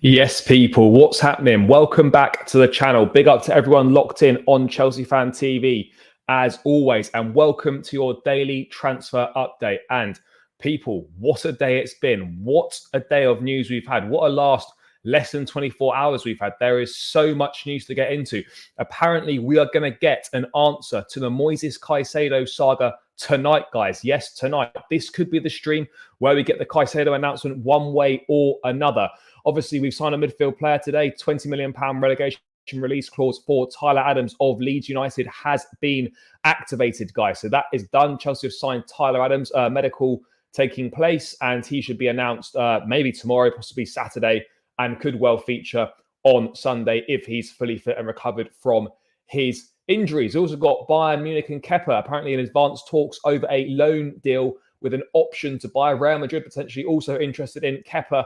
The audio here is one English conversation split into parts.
Yes, people, what's happening? Welcome back to the channel. Big up to everyone locked in on Chelsea Fan TV, as always, and welcome to your daily transfer update. And people, what a day it's been. What a day of news we've had. What a last less than 24 hours we've had. There is so much news to get into. Apparently, we are going to get an answer to the Moises Caicedo saga tonight, guys. Yes, tonight. This could be the stream where we get the Caicedo announcement one way or another. Obviously, we've signed a midfield player today. £20 million relegation release clause for Tyler Adams of Leeds United has been activated, guys. So that is done. Chelsea have signed Tyler Adams, medical taking place, and he should be announced maybe tomorrow, possibly Saturday, and could well feature on Sunday if he's fully fit and recovered from his injuries. Also got Bayern Munich and Kepa apparently in advanced talks over a loan deal with an option to buy. Real Madrid potentially also interested in Kepa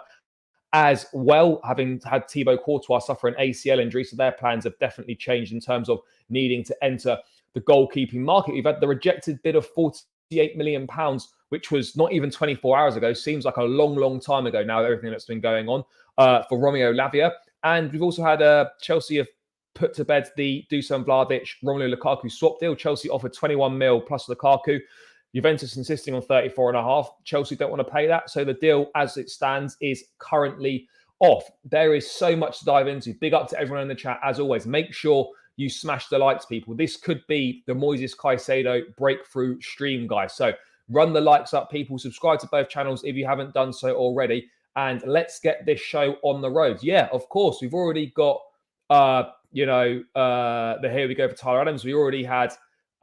as well, having had Thibaut Courtois suffer an ACL injury. So their plans have definitely changed in terms of needing to enter the goalkeeping market. We've had the rejected bid of £48 million, which was not even 24 hours ago. Seems like a long, long time ago now, everything that's been going on for Romeo Lavia. And we've also had Chelsea have put to bed the Dusan Vlahovic, Romelu Lukaku swap deal. Chelsea offered 21 mil plus Lukaku. Juventus insisting on 34.5. Chelsea don't want to pay that. So the deal as it stands is currently off. There is so much to dive into. Big up to everyone in the chat. As always, make sure you smash the likes, people. This could be the Moises Caicedo breakthrough stream, guys. So run the likes up, people. Subscribe to both channels if you haven't done so already. And let's get this show on the road. Yeah, of course. We've already got, the here we go for Tyler Adams. We already had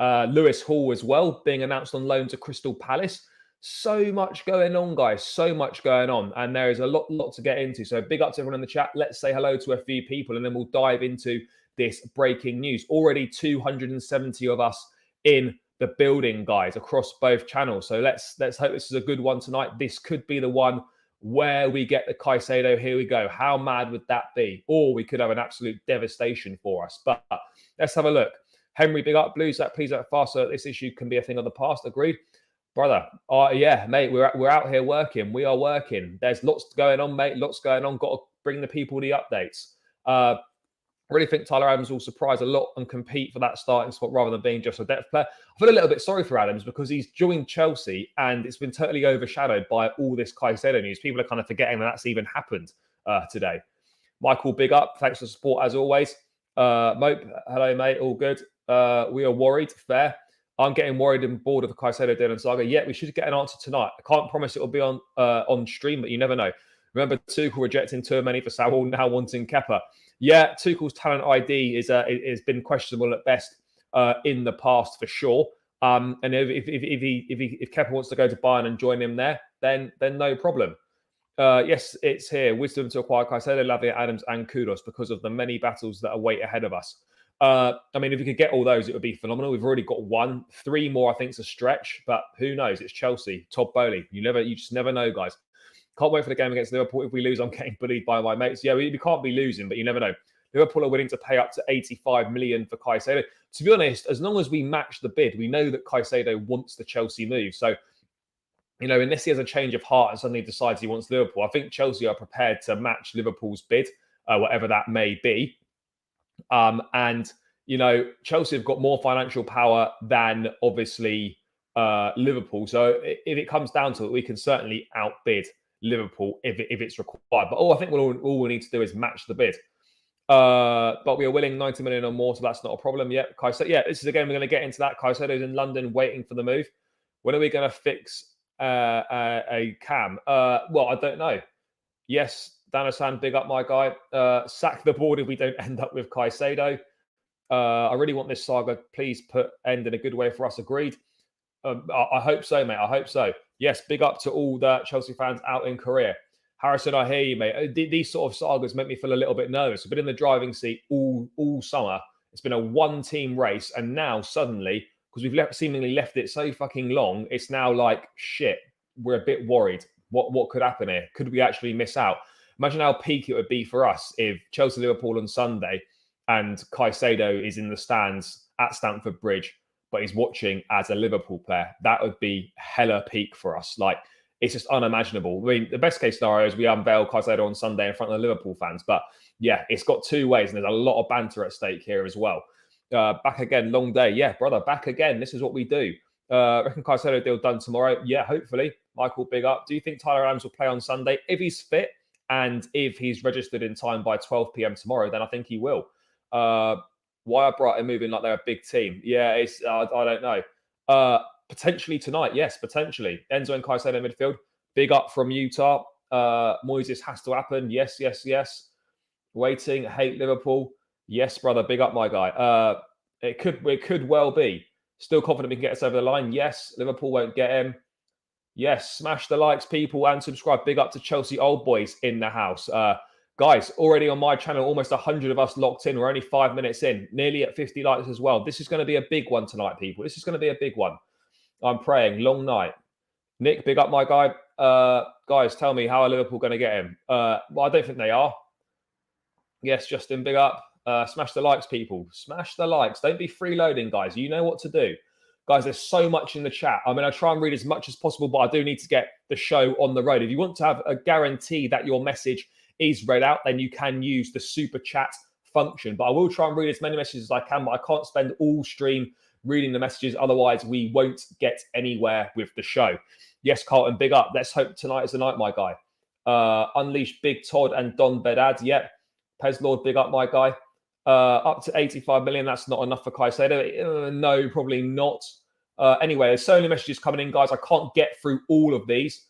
Lewis Hall as well, being announced on loan to Crystal Palace. So much going on, guys. So much going on. And there is a lot to get into. So big up to everyone in the chat. Let's say hello to a few people and then we'll dive into this breaking news. Already 270 of us in the building, guys, across both channels. So let's hope this is a good one tonight. This could be the one where we get the Caicedo. Here we go. How mad would that be? Or we could have an absolute devastation for us. But let's have a look. Henry, big up. Blues, that please, that faster. This issue can be a thing of the past. Agreed, brother. Yeah, mate. We're out here working. We are working. There's lots going on, mate. Lots going on. Got to bring the people the updates. I really think Tyler Adams will surprise a lot and compete for that starting spot rather than being just a depth player. I feel a little bit sorry for Adams because he's joined Chelsea and it's been totally overshadowed by all this Caicedo news. People are kind of forgetting that that's even happened today. Michael, big up. Thanks for the support as always. Mope, hello, mate. All good. We are worried. Fair. I'm getting worried and bored of the Caicedo Dylan saga. Yeah, we should get an answer tonight. I can't promise it will be on stream, but you never know. Remember Tuchel rejecting too many for Saul, now wanting Kepa. Yeah, Tuchel's talent ID has been questionable at best in the past for sure. And if Kepa wants to go to Bayern and join him there, then no problem. Yes, it's here. Wisdom to acquire Caicedo, Lavia, Adams, and Kudos because of the many battles that await ahead of us. I mean, if we could get all those, it would be phenomenal. We've already got one. 3 more, I think, is a stretch, but who knows? It's Chelsea, Todd Bowley. You just never know, guys. Can't wait for the game against Liverpool. If we lose, I'm getting bullied by my mates. Yeah, we can't be losing, but you never know. Liverpool are willing to pay up to 85 million for Caicedo. To be honest, as long as we match the bid, we know that Caicedo wants the Chelsea move. So, unless he has a change of heart and suddenly decides he wants Liverpool, I think Chelsea are prepared to match Liverpool's bid, whatever that may be. Chelsea have got more financial power than obviously Liverpool. So if it comes down to it, we can certainly outbid Liverpool if it's required. But I think all we need to do is match the bid. But we are willing 90 million or more, so that's not a problem yet. Caicedo, yeah, this is again, we're going to get into that. Caicedo's in London waiting for the move. When are we going to fix a cam? Well, I don't know. Yes, Danasan, big up my guy. Sack the board if we don't end up with Caicedo. I really want this saga. Please end in a good way for us. Agreed. I hope so, mate. I hope so. Yes, big up to all the Chelsea fans out in Korea. Harrison, I hear you, mate. These sort of sagas make me feel a little bit nervous. I've been in the driving seat all summer. It's been a one-team race, and now suddenly, because we've seemingly left it so fucking long, it's now like, shit, we're a bit worried. What could happen here? Could we actually miss out? Imagine how peak it would be for us if Chelsea-Liverpool on Sunday and Caicedo is in the stands at Stamford Bridge, but he's watching as a Liverpool player. That would be hella peak for us. Like, it's just unimaginable. I mean, the best case scenario is we unveil Caicedo on Sunday in front of the Liverpool fans. But yeah, it's got two ways, and there's a lot of banter at stake here as well. Back again, long day. Yeah, brother, back again. This is what we do. Reckon Caicedo deal done tomorrow? Yeah, hopefully. Michael, big up. Do you think Tyler Adams will play on Sunday? If he's fit and if he's registered in time by 12 p.m. tomorrow, then I think he will. Why are Brighton moving like they're a big team? Yeah, it's I don't know. Potentially tonight, yes, potentially. Enzo and Caicedo midfield. Big up from Utah. Moises has to happen. Yes, yes, yes. Waiting. Hate Liverpool. Yes, brother. Big up, my guy. It could well be. Still confident we can get us over the line. Yes, Liverpool won't get him. Yes, smash the likes, people, and subscribe. Big up to Chelsea old boys in the house. Guys, already on my channel, almost 100 of us locked in. We're only 5 minutes in, nearly at 50 likes as well. This is going to be a big one tonight, people. This is going to be a big one. I'm praying. Long night. Nick, big up, my guy. Guys, tell me, how are Liverpool going to get him? Well, I don't think they are. Yes, Justin, big up. Smash the likes, people. Smash the likes. Don't be freeloading, guys. You know what to do. Guys, there's so much in the chat. I mean, I try and read as much as possible, but I do need to get the show on the road. If you want to have a guarantee that your message is read out, then you can use the super chat function. But I will try and read as many messages as I can, but I can't spend all stream reading the messages. Otherwise, we won't get anywhere with the show. Yes, Carlton, big up. Let's hope tonight is the night, my guy. Unleash Big Todd and Don Bedad. Yep. Pez Lord, big up, my guy. Up to 85 million. That's not enough for Caicedo. No, probably not. Anyway, there's so many messages coming in, guys. I can't get through all of these.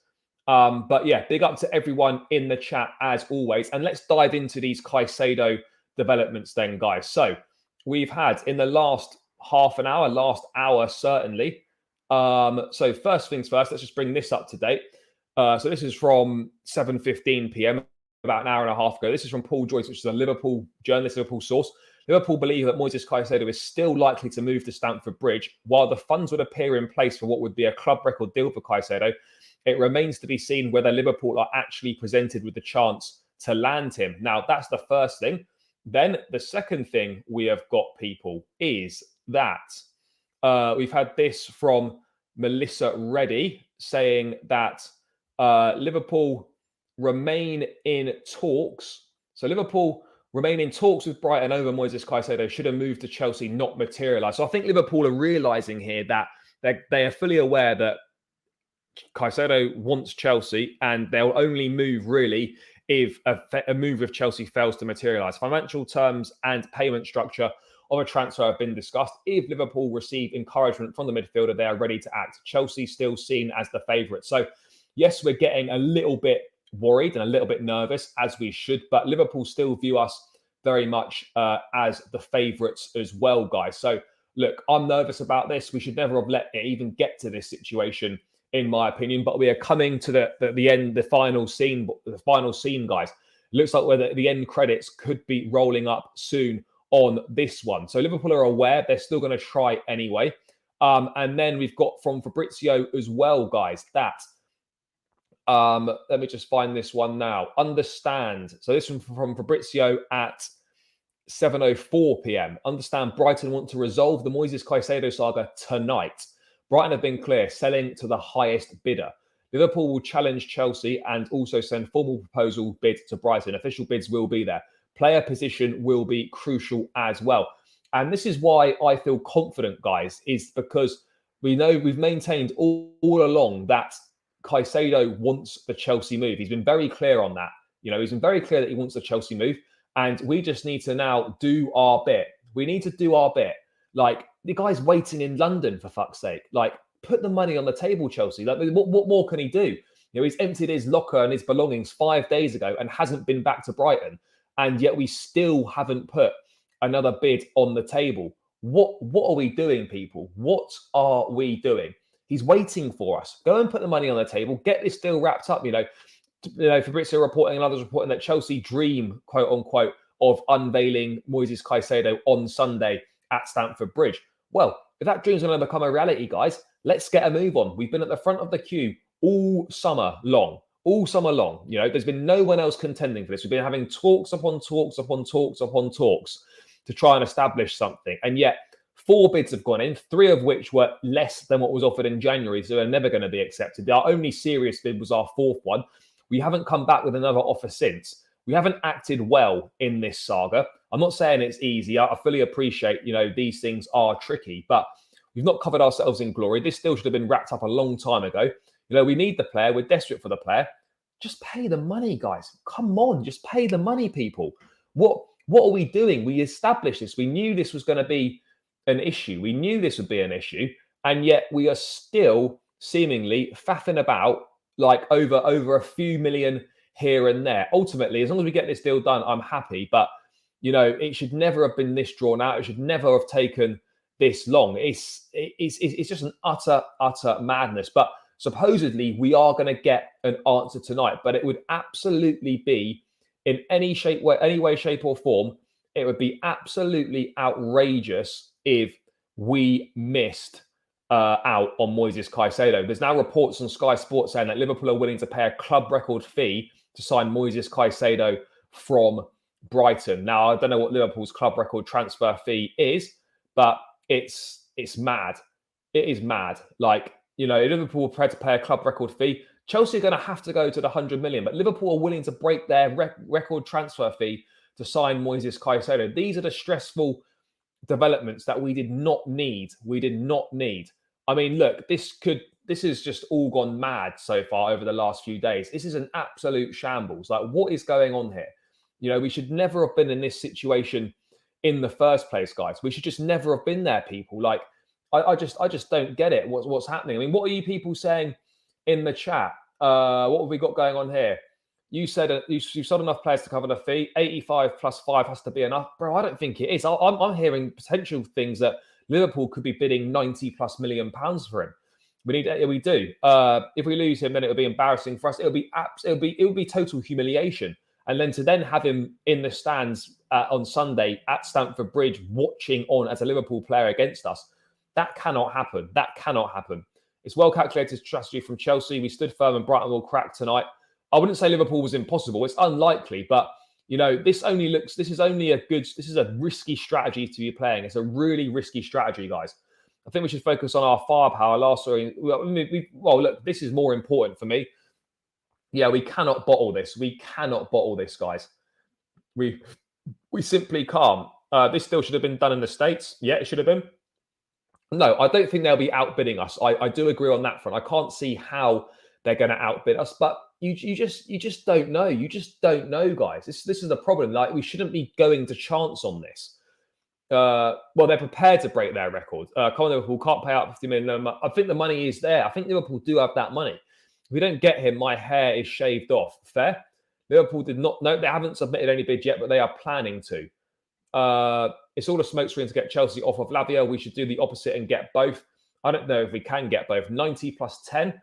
But yeah, big up to everyone in the chat as always. And let's dive into these Caicedo developments then, guys. So we've had in the last half an hour, last hour, certainly. So first things first, let's just bring this up to date. So this is from 7:15 p.m. about an hour and a half ago. This is from Paul Joyce, which is a Liverpool journalist, Liverpool source. Liverpool believe that Moises Caicedo is still likely to move to Stamford Bridge. While the funds would appear in place for what would be a club record deal for Caicedo, it remains to be seen whether Liverpool are actually presented with the chance to land him. Now, that's the first thing. Then the second thing we have got, people, is that we've had this from Melissa Reddy saying that Liverpool remain in talks. So Liverpool remain in talks with Brighton over Moises Caicedo should a move to Chelsea not materialise. So I think Liverpool are realising here that they are fully aware that Caicedo wants Chelsea and they'll only move really if a move with Chelsea fails to materialise. Financial terms and payment structure of a transfer have been discussed. If Liverpool receive encouragement from the midfielder, they are ready to act. Chelsea still seen as the favourite. So yes, we're getting a little bit worried and a little bit nervous, as we should, but Liverpool still view us very much as the favourites as well, guys. So look, I'm nervous about this. We should never have let it even get to this situation, in my opinion, but we are coming to the end, the final scene, guys. It looks like whether the end credits could be rolling up soon on this one. So Liverpool are aware, they're still going to try anyway. And then we've got from Fabrizio as well, guys, that let me just find this one now. Understand. So this one from Fabrizio at 7:04 p.m. Understand Brighton want to resolve the Moises Caicedo saga tonight. Brighton have been clear, selling to the highest bidder. Liverpool will challenge Chelsea and also send formal proposal bid to Brighton. Official bids will be there. Player position will be crucial as well. And this is why I feel confident, guys, is because we know we've maintained all along that Caicedo wants the Chelsea move. He's been very clear on that. You know, he's been very clear that he wants the Chelsea move. And we just need to now do our bit. We need to do our bit. Like, the guy's waiting in London, for fuck's sake. Like, put the money on the table, Chelsea. Like, what more can he do? You know, he's emptied his locker and his belongings 5 days ago and hasn't been back to Brighton. And yet we still haven't put another bid on the table. What are we doing, people? What are we doing? He's waiting for us. Go and put the money on the table. Get this deal wrapped up. You know, Fabrizio reporting and others reporting that Chelsea dream, quote unquote, of unveiling Moises Caicedo on Sunday at Stamford Bridge. Well, if that dream's going to become a reality, guys, let's get a move on. We've been at the front of the queue all summer long. All summer long. You know, there's been no one else contending for this. We've been having talks upon talks upon talks upon talks to try and establish something. And yet, 4 bids have gone in, 3 of which were less than what was offered in January, so they're never going to be accepted. Our only serious bid was our 4th one. We haven't come back with another offer since. We haven't acted well in this saga. I'm not saying it's easy. I fully appreciate, these things are tricky, but we've not covered ourselves in glory. This deal should have been wrapped up a long time ago. We need the player. We're desperate for the player. Just pay the money, guys. Come on, just pay the money, people. What are we doing? We established this. We knew this was going to be an issue. We knew this would be an issue, and yet we are still seemingly faffing about like over a few million here and there. Ultimately, as long as we get this deal done, I'm happy. But it should never have been this drawn out. It should never have taken this long. It's just an utter madness. But supposedly we are going to get an answer tonight. But it would absolutely be, in any way, shape, or form, it would be absolutely outrageous if we missed out on Moises Caicedo. There's now reports on Sky Sports saying that Liverpool are willing to pay a club record fee to sign Moises Caicedo from Brighton. Now, I don't know what Liverpool's club record transfer fee is, but it's mad. It is mad. Like, Liverpool are prepared to pay a club record fee. Chelsea are going to have to go to the 100 million, but Liverpool are willing to break their record transfer fee to sign Moises Caicedo. These are the stressful developments that we did not need. I mean, look, this has just all gone mad so far over the last few days. This is an absolute shambles. Like, what is going on here? We should never have been in this situation in the first place, guys. We should just never have been there, people. Like, I just don't get it. What's happening? I mean, what are you people saying in the chat? What have we got going on here? You said you've sold enough players to cover the fee. 85 plus 5 has to be enough. Bro, I don't think it is. I'm hearing potential things that Liverpool could be bidding 90 plus million pounds for him. We do. If we lose him, then it would be embarrassing for us. It would be total humiliation. And then have him in the stands on Sunday at Stamford Bridge watching on as a Liverpool player against us. That cannot happen. It's well-calculated strategy from Chelsea. We stood firm and Brighton will crack tonight. I wouldn't say Liverpool was impossible. It's unlikely, but this is a risky strategy to be playing. It's a really risky strategy, guys. I think we should focus on our firepower. Look, this is more important for me. Yeah, we cannot bottle this. Guys. We simply can't. This still should have been done in the States. Yeah, it should have been. No, I don't think they'll be outbidding us. I do agree on that front. I can't see how they're going to outbid us, but you just don't know. You just don't know, guys. This is the problem. Like, we shouldn't be going to chance on this. They're prepared to break their record. Liverpool can't pay out 50 million. I think the money is there. I think Liverpool do have that money. If we don't get him, my hair is shaved off. Fair. Liverpool did not know. They haven't submitted any bid yet, but they are planning to. It's all a smokescreen to get Chelsea off of Lavia. We should do the opposite and get both. I don't know if we can get both. 90 plus 10.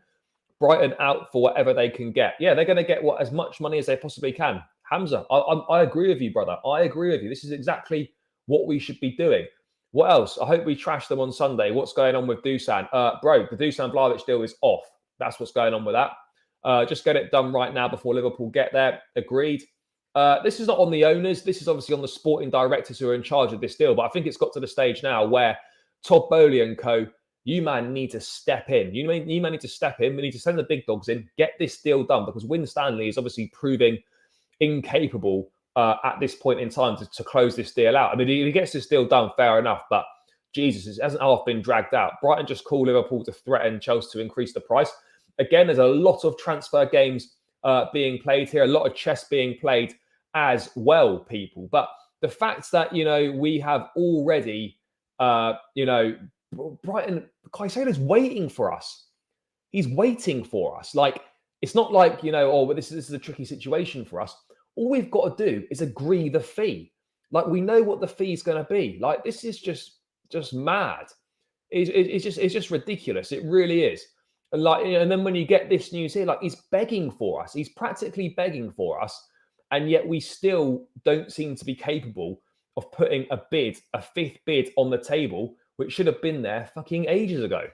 Brighton out for whatever they can get. Yeah, they're going to get as much money as they possibly can. Hamza, I agree with you, brother. I agree with you. This is exactly what we should be doing. What else? I hope we trash them on Sunday. What's going on with Dusan? Bro, the Dusan Vlahovic deal is off. That's what's going on with that. Just get it done right now before Liverpool get there. Agreed. This is not on the owners. This is obviously on the sporting directors who are in charge of this deal. But I think it's got to the stage now where Todd Boehly and co., you man need to step in. You man need to step in. We need to send the big dogs in, get this deal done, because Win Stanley is obviously proving incapable at this point in time to close this deal out. I mean, if he gets this deal done, fair enough. But Jesus, it hasn't half been dragged out. Brighton just called Liverpool to threaten Chelsea to increase the price. Again, there's a lot of transfer games being played here, a lot of chess being played as well, people. But the fact that, we have already, Brighton, Caicedo's waiting for us. He's waiting for us. Like, it's not like, but this is a tricky situation for us. All we've got to do is agree the fee. Like, we know what the fee is going to be. Like, this is just mad. It's just ridiculous. It really is. And and then when you get this news here, like, he's begging for us. He's practically begging for us. And yet we still don't seem to be capable of putting a fifth bid on the table, which should have been there fucking ages ago.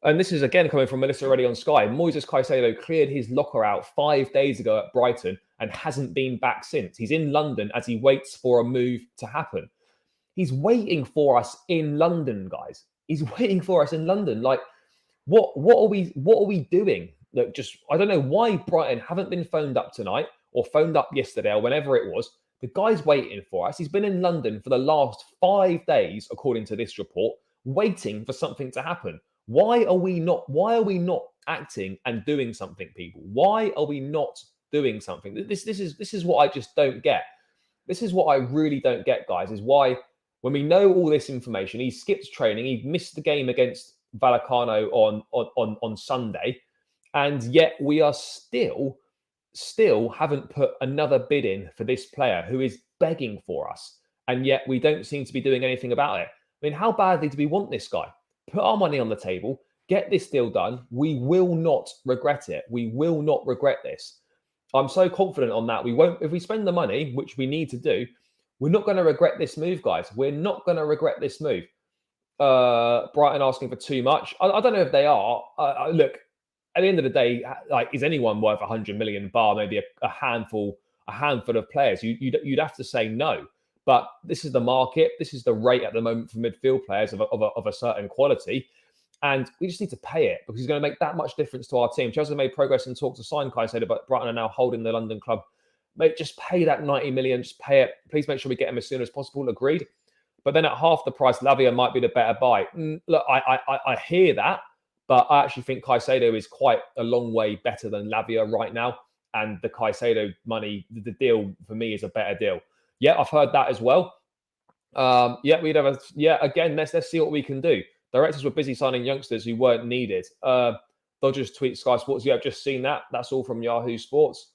And this is again coming from Melissa already on Sky. Moises Caicedo cleared his locker out 5 days ago at Brighton and hasn't been back since. He's in London as he waits for a move to happen. He's waiting for us in London, guys. He's waiting for us in London. Like, what are we doing? Look, just I don't know why Brighton haven't been phoned up tonight or phoned up yesterday or whenever it was. The guy's waiting for us. He's been in London for the last 5 days, according to this report, waiting for something to happen. Why are we not acting and doing something, people? Why are we not doing something? This is what I just don't get. This is what I really don't get, guys, is why when we know all this information, he skipped training, he missed the game against Vallecano on Sunday, and yet we are still haven't put another bid in for this player who is begging for us, and yet we don't seem to be doing anything about it. I mean, how badly do we want this guy? Put our money on the table, get this deal done. We will not regret it. We will not regret this. I'm so confident on that. We won't, if we spend the money, which we need to do, we're not going to regret this move, guys. We're not going to regret this move. Brighton asking for too much. I don't know if they are. Look, at the end of the day, like, is anyone worth 100 million bar maybe a handful of players? You'd have to say no. But this is the market. This is the rate at the moment for midfield players of a certain quality. And we just need to pay it because he's going to make that much difference to our team. Chelsea made progress in talks to sign Caicedo, but Brighton are now holding the London club. Mate, just pay that 90 million. Just pay it. Please make sure we get him as soon as possible. Agreed. But then at half the price, Lavia might be the better buy. Look, I hear that, but I actually think Caicedo is quite a long way better than Lavia right now. And the Caicedo money, the deal for me is a better deal. Yeah, I've heard that as well. Again, let's see what we can do. Directors were busy signing youngsters who weren't needed. Dodgers tweet Sky Sports. Yeah, I've just seen that. That's all from Yahoo Sports.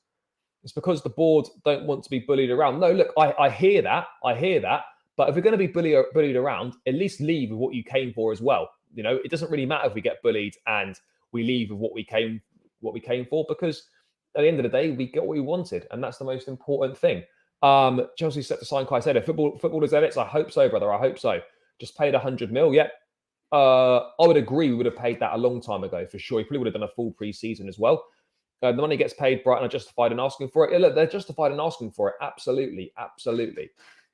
It's because the board don't want to be bullied around. No, look, I hear that. I hear that. But if we're going to be bullied around, at least leave with what you came for as well. You know, it doesn't really matter if we get bullied and we leave with what we came for, because at the end of the day, we get what we wanted, and that's the most important thing. Chelsea set to sign Caicedo. Footballers edits. I hope so, brother. I hope so. Just paid 100 mil. Yep. I would agree. We would have paid that a long time ago for sure. He probably would have done a full pre-season as well. The money gets paid. Brighton are justified in asking for it. Yeah, look, they're justified in asking for it. Absolutely, absolutely.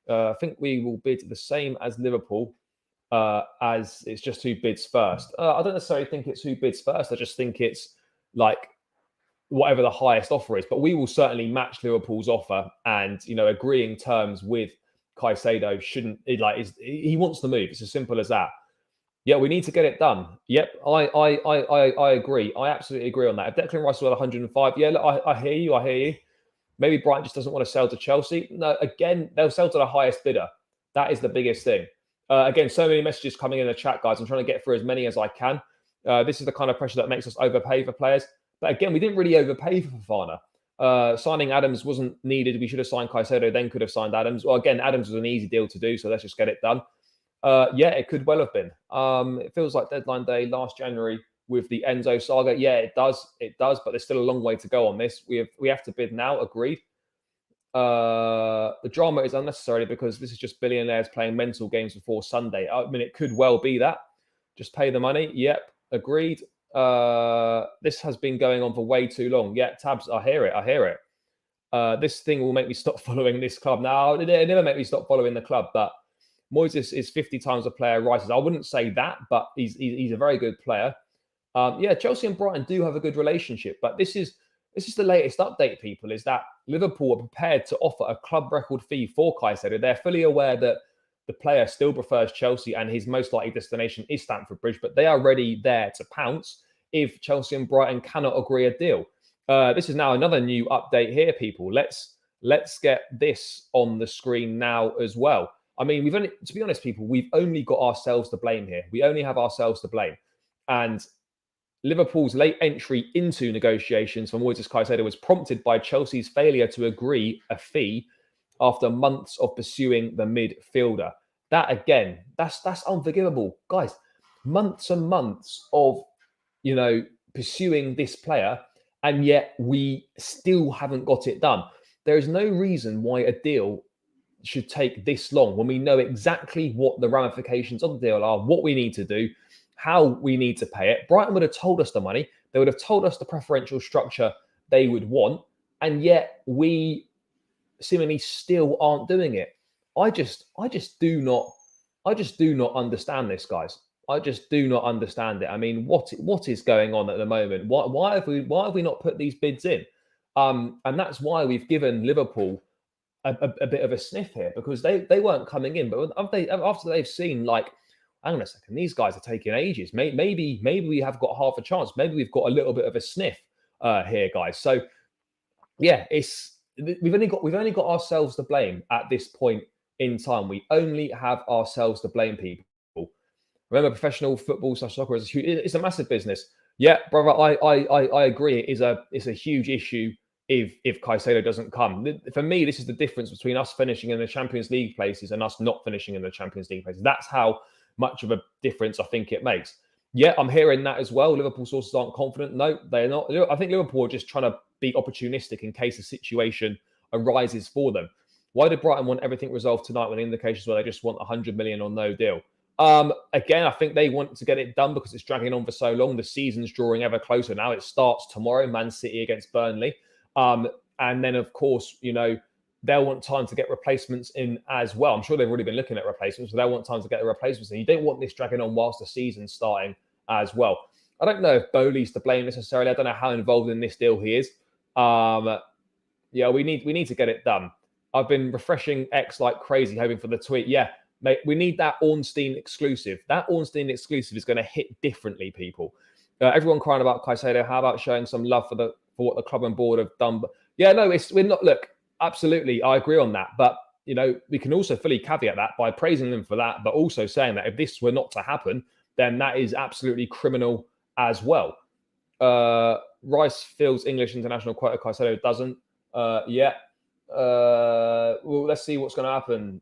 I think we will bid the same as Liverpool, as it's just who bids first. I don't necessarily think it's who bids first. I just think it's like whatever the highest offer is. But we will certainly match Liverpool's offer, and agreeing terms with Caicedo shouldn't. He wants the move. It's as simple as that. Yeah, we need to get it done. Yep, I agree. I absolutely agree on that. If Declan Rice was at 105, yeah, look, I hear you. I hear you. Maybe Brighton just doesn't want to sell to Chelsea. No, again, they'll sell to the highest bidder. That is the biggest thing. Again, so many messages coming in the chat, guys. I'm trying to get through as many as I can. This is the kind of pressure that makes us overpay for players. But again, we didn't really overpay for Fofana. Signing Adams wasn't needed. We should have signed Caicedo, then could have signed Adams. Well, again, Adams was an easy deal to do, so let's just get it done. Yeah, it could well have been. It feels like deadline day last January with the Enzo saga. Yeah, it does. It does, but there's still a long way to go on this. We have to bid now. Agreed. The drama is unnecessary because this is just billionaires playing mental games before Sunday. I mean, it could well be that. Just pay the money. Yep, agreed. This has been going on for way too long. Yeah, Tabs, I hear it. I hear it. This thing will make me stop following this club. Now, it never make me stop following the club, but Moises is 50 times a player Rice. I wouldn't say that, but he's a very good player. Yeah, Chelsea and Brighton do have a good relationship, but this is the latest update, people, is that Liverpool are prepared to offer a club record fee for Caicedo. They're fully aware that the player still prefers Chelsea and his most likely destination is Stamford Bridge, but they are ready there to pounce if Chelsea and Brighton cannot agree a deal. This is now another new update here, people. Let's get this on the screen now as well. I mean, to be honest, people, we've only got ourselves to blame here. We only have ourselves to blame. And Liverpool's late entry into negotiations for Moises Caicedo was prompted by Chelsea's failure to agree a fee after months of pursuing the midfielder. That, again, that's unforgivable. Guys, months and months of, pursuing this player, and yet we still haven't got it done. There is no reason why a deal should take this long when we know exactly what the ramifications of the deal are, what we need to do, how we need to pay it. Brighton would have told us the money. They would have told us the preferential structure they would want, and yet we seemingly still aren't doing it. I just do not I just do not understand this, guys. I just do not understand it. I mean, what is going on at the moment? Why have we not put these bids in? And that's why we've given Liverpool a bit of a sniff here, because they weren't coming in, but after they've seen, like, hang on a second, these guys are taking ages. Maybe we have got half a chance. Maybe we've got a little bit of a sniff here, guys. So yeah, we've only got ourselves to blame at this point in time. We only have ourselves to blame, people. Remember, professional football / soccer it's a massive business. Yeah, brother, I agree. It's a huge issue if Caicedo doesn't come. For me, this is the difference between us finishing in the Champions League places and us not finishing in the Champions League places. That's how much of a difference I think it makes. Yeah, I'm hearing that as well. Liverpool sources aren't confident. No, they're not. I think Liverpool are just trying to be opportunistic in case a situation arises for them. Why did Brighton want everything resolved tonight when the indications were they just want 100 million or no deal? Again, I think they want to get it done because it's dragging on for so long. The season's drawing ever closer now. It starts tomorrow, Man City against Burnley. And then, of course, they'll want time to get replacements in as well. I'm sure they've already been looking at replacements, so they'll want time to get the replacements in. You don't want this dragging on whilst the season's starting as well. I don't know if Bowley's to blame necessarily. I don't know how involved in this deal he is. Yeah, we need to get it done. I've been refreshing X like crazy, hoping for the tweet. Yeah, mate, we need that Ornstein exclusive. That Ornstein exclusive is going to hit differently, people. Everyone crying about Caicedo. How about showing some love for what the club and board have done? But yeah, no, we're not. Look, absolutely, I agree on that. But we can also fully caveat that by praising them for that, but also saying that if this were not to happen, then that is absolutely criminal as well. Rice feels English international quota, Caicedo doesn't. Yeah. Well, let's see what's going to happen.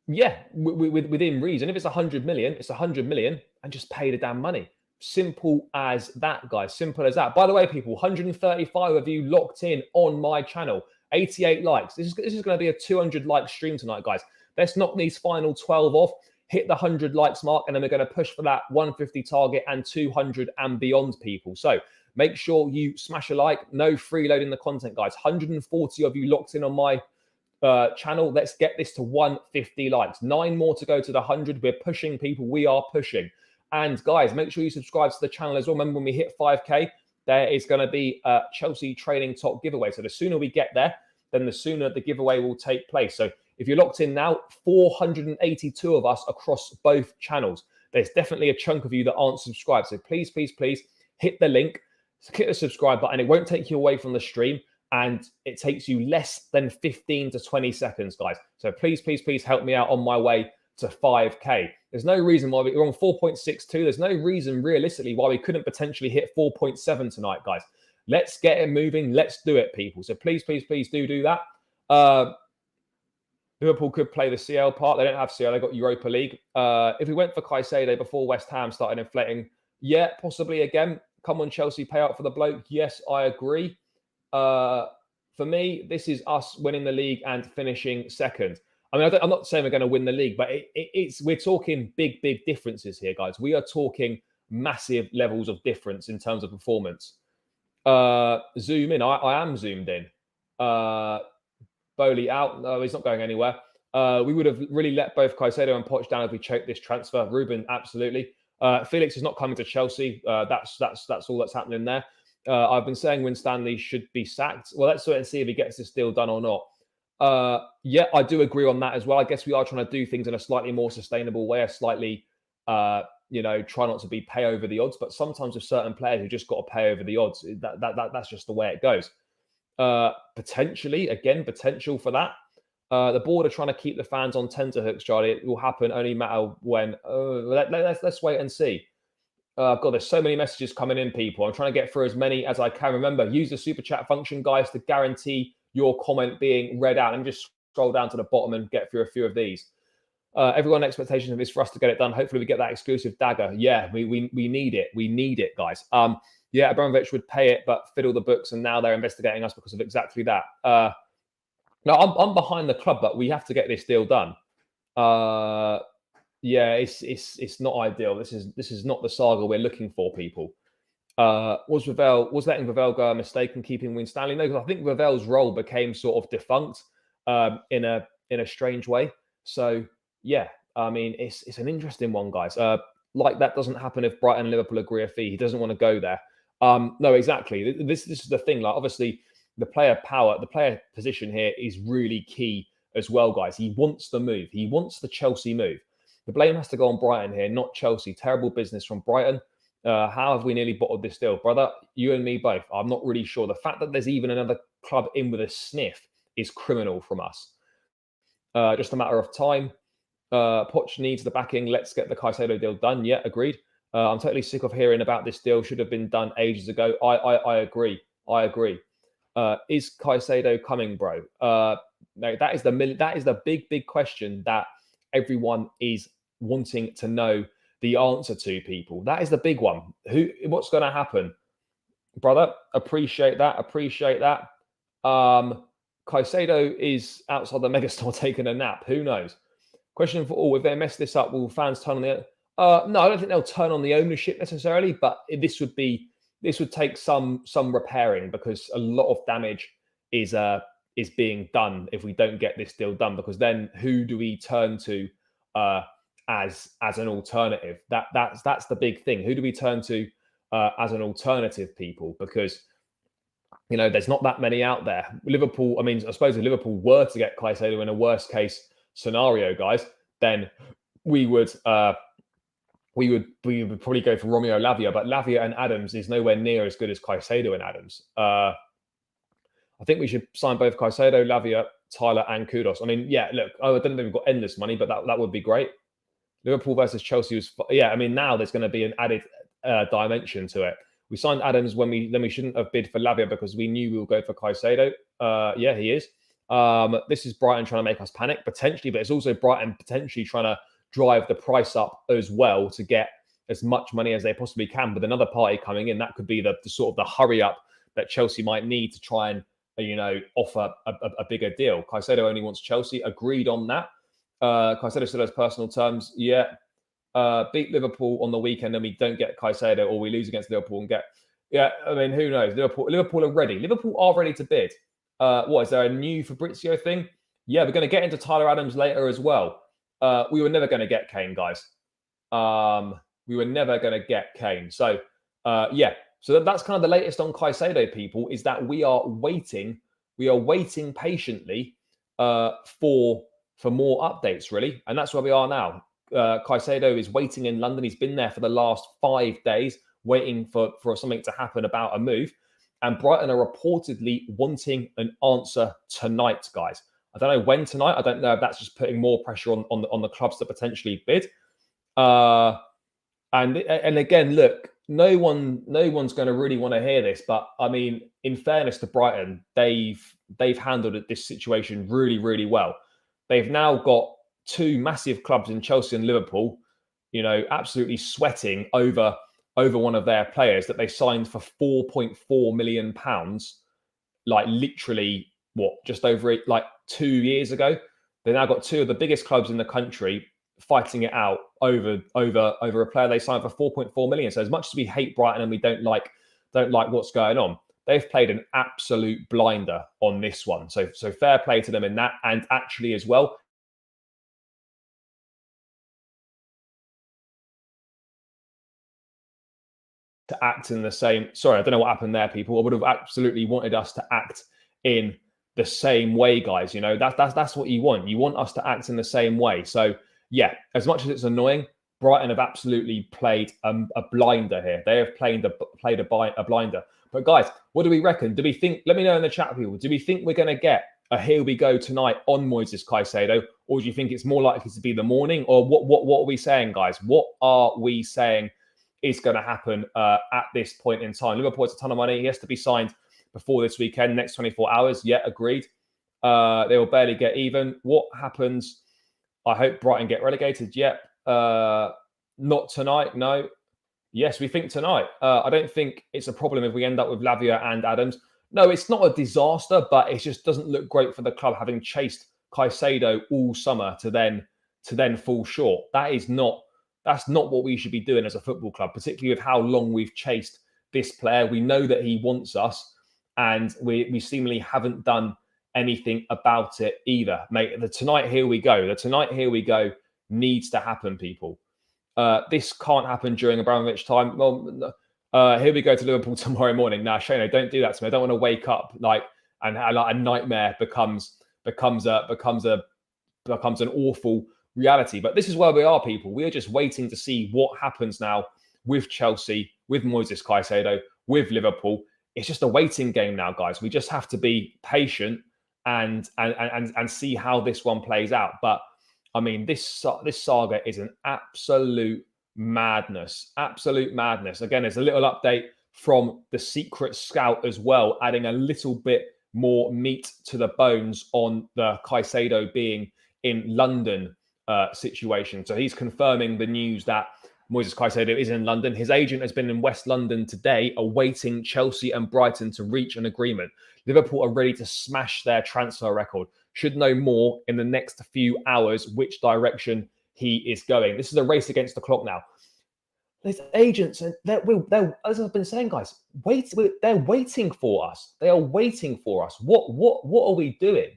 Yeah, within reason. If it's 100 million, it's 100 million, and just pay the damn money. Simple as that, guys. Simple as that. By the way, people, 135 of you locked in on my channel. 88 likes. This is going to be a 200 like stream tonight, guys. Let's knock these final 12 off, hit the 100 likes mark, and then we're going to push for that 150 target and 200 and beyond, people. So make sure you smash a like. No freeloading the content, guys. 140 of you locked in on my channel. Let's get this to 150 likes. 9 more to go to the 100. We're pushing, people. We are pushing. And guys, make sure you subscribe to the channel as well. Remember, when we hit 5K, there is going to be a Chelsea Training Top giveaway. So the sooner we get there, then the sooner the giveaway will take place. So if you're locked in now, 482 of us across both channels. There's definitely a chunk of you that aren't subscribed. So please, please, please hit the link, hit the subscribe button. It won't take you away from the stream, and it takes you less than 15 to 20 seconds, guys. So please, please, please help me out on my way to 5K. There's no reason why we're on 4.62. There's no reason realistically why we couldn't potentially hit 4.7 tonight, guys. Let's get it moving. Let's do it, people. So please, please, please do that. Liverpool could play the CL part. They don't have CL. They got Europa League. If we went for Caicedo before West Ham started inflating, yeah, possibly again. Come on, Chelsea, pay out for the bloke. Yes, I agree. For me, this is us winning the league and finishing second. I mean, I'm not saying we're going to win the league, but we're talking big differences here, guys. We are talking massive levels of difference in terms of performance. Zoom in. I am zoomed in. Bowley out. No, he's not going anywhere. We would have really let both Caicedo and Poch down if we choked this transfer. Ruben, absolutely. Felix is not coming to Chelsea. That's all that's happening there. I've been saying Winstanley should be sacked. Well, let's wait and see if he gets this deal done or not. Yeah, I do agree on that as well. I guess we are trying to do things in a slightly more sustainable way, a slightly, try not to be pay over the odds. But sometimes with certain players, you just got to pay over the odds. That's just the way it goes. Potential for that. The board are trying to keep the fans on tenterhooks, Charlie. It will happen, only matter when. Let's wait and see. God, there's so many messages coming in, people. I'm trying to get through as many as I can. Remember, use the super chat function, guys, to guarantee your comment being read out. Let me just scroll down to the bottom and get through a few of these. Everyone expectation of this for us to get it done. Hopefully we get that exclusive dagger. Yeah, we need it. We need it, guys. Yeah, Abramovich would pay it, but fiddle the books, and now they're investigating us because of exactly that. No, I'm behind the club, but we have to get this deal done. Yeah, it's not ideal. This is not the saga we're looking for, people. Was letting Ravel go a mistake in keeping Winstanley? No, because I think Ravel's role became sort of defunct in a in a strange way. So yeah, I mean, it's an interesting one, guys. Like that doesn't happen if Brighton and Liverpool agree a fee. He doesn't want to go there. No, exactly. This is the thing. Like, obviously, the player power, the player position here is really key as well, guys. He wants the move. He wants the Chelsea move. The blame has to go on Brighton here, not Chelsea. Terrible business from Brighton. How have we nearly bottled this deal? Brother, you and me both. I'm not really sure. The fact that there's even another club in with a sniff is criminal from us. Just a matter of time. Poch needs the backing. Let's get the Caicedo deal done. Yeah, agreed. I'm totally sick of hearing about this deal. Should have been done ages ago. I agree. I agree. Is Caicedo coming, bro? No, that is the big question that everyone is wanting to know the answer to, people. That is the big one. What's going to happen, brother? Appreciate that. Appreciate that. Caicedo is outside the megastar taking a nap. Who knows? Question for all: if they mess this up, will fans turn on the? No, I don't think they'll turn on the ownership necessarily, but this would take some repairing, because a lot of damage is being done if we don't get this deal done. Because then who do we turn to as an alternative? That's the big thing. Who do we turn to as an alternative, people? Because there's not that many out there. Liverpool, I mean, I suppose if Liverpool were to get Caicedo in a worst case scenario, guys, then we would probably go for Romeo Lavia, but Lavia and Adams is nowhere near as good as Caicedo and Adams. I think we should sign both Caicedo, Lavia, Tyler, and Kudos. I mean, yeah, look, I don't think we've got endless money, but that would be great. Liverpool versus Chelsea was, yeah, I mean, now there's going to be an added dimension to it. We signed Adams when we shouldn't have bid for Lavia because we knew we would go for Caicedo. Yeah, he is. This is Brighton trying to make us panic, potentially, but it's also Brighton potentially trying to drive the price up as well to get as much money as they possibly can, with another party coming in. That could be the sort of the hurry up that Chelsea might need to try and offer a bigger deal. Caicedo only wants Chelsea. Agreed on that. Caicedo still has personal terms. Yeah. Beat Liverpool on the weekend and we don't get Caicedo, or we lose against Liverpool and get. Yeah, I mean, who knows? Liverpool are ready. Liverpool are ready to bid. What is there a new Fabrizio thing? Yeah, we're going to get into Tyler Adams later as well. We were never going to get Kane, guys. We were never going to get Kane. So, yeah. So that's kind of the latest on Caicedo, people, is that we are waiting. We are waiting patiently for more updates, really. And that's where we are now. Caicedo is waiting in London. He's been there for the last 5 days, waiting for something to happen about a move. And Brighton are reportedly wanting an answer tonight, guys. I don't know when tonight. I don't know if that's just putting more pressure on the clubs to potentially bid. And again, look, no one's going to really want to hear this, but I mean, in fairness to Brighton, they've handled this situation really, really well. They've now got 2 massive clubs in Chelsea and Liverpool, absolutely sweating over one of their players that they signed for £4.4 million, like literally just over it, like 2 years ago. They now got 2 of the biggest clubs in the country fighting it out over a player they signed for 4.4 million. So as much as we hate Brighton and we don't like what's going on, they've played an absolute blinder on this one. So fair play to them in that. And actually as well, to act in the same. Sorry, I don't know what happened there, people. I would have absolutely wanted us to act in the same way, guys. That's what you want. You want us to act in the same way. So yeah, as much as it's annoying, Brighton have absolutely played a blinder here. They have played a blinder. But guys, what do we reckon? Do we think? Let me know in the chat, people. Do we think we're going to get a here we go tonight on Moises Caicedo, or do you think it's more likely to be the morning? Or what are we saying, guys? What are we saying is going to happen at this point in time? Liverpool has a ton of money. He has to be signed before this weekend, next 24 hours. Yeah, agreed. They will barely get even. What happens? I hope Brighton get relegated. Yep. Not tonight. No. Yes, we think tonight. I don't think it's a problem if we end up with Lavia and Adams. No, it's not a disaster, but it just doesn't look great for the club having chased Caicedo all summer to then fall short. That's not what we should be doing as a football club, particularly with how long we've chased this player. We know that he wants us, and we seemingly haven't done anything about it either, mate. The tonight here we go. The tonight here we go needs to happen, people. This can't happen during Abramovich time. Well, here we go to Liverpool tomorrow morning. Now, Shane, don't do that to me. I don't want to wake up and like a nightmare becomes an awful reality. But this is where we are, people. We are just waiting to see what happens now with Chelsea, with Moises Caicedo, with Liverpool. It's just a waiting game now, guys. We just have to be patient and see how this one plays out. But I mean, this saga is an absolute madness. Absolute madness. Again, there's a little update from the secret scout as well, adding a little bit more meat to the bones on the Caicedo being in London situation. So he's confirming the news that Moises Caicedo is in London. His agent has been in West London today, awaiting Chelsea and Brighton to reach an agreement. Liverpool are ready to smash their transfer record. Should know more in the next few hours which direction he is going. This is a race against the clock now. There's agents, and they're, as I've been saying, guys, they're waiting for us. They are waiting for us. What are we doing?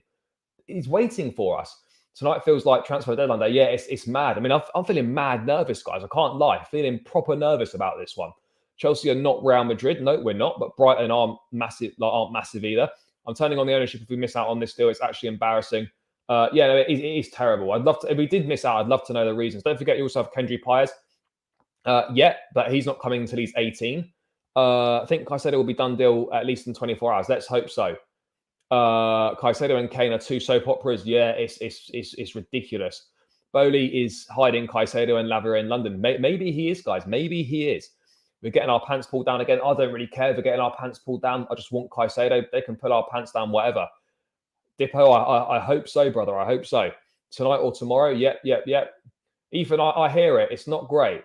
He's waiting for us. Tonight feels like transfer deadline day. Yeah, it's mad. I mean, I'm feeling mad nervous, guys. I can't lie. Feeling proper nervous about this one. Chelsea are not Real Madrid. No, we're not. But Brighton aren't massive either. I'm turning on the ownership if we miss out on this deal. It's actually embarrassing. Yeah, no, it is terrible. I'd love to. If we did miss out, I'd love to know the reasons. Don't forget, you also have Kendry Pires. Yeah, but he's not coming until he's 18. I think Caicedo will be done deal at least in 24 hours. Let's hope so. Caicedo and Kane are two soap operas. Yeah, it's ridiculous. Bowley is hiding Caicedo and Lavia in London. Maybe he is, guys. Maybe he is. We're getting our pants pulled down again. I don't really care if we're getting our pants pulled down. I just want Caicedo. They can pull our pants down, whatever. Dippo, I hope so, brother. I hope so. Tonight or tomorrow. Yep. Ethan, I hear it. It's not great.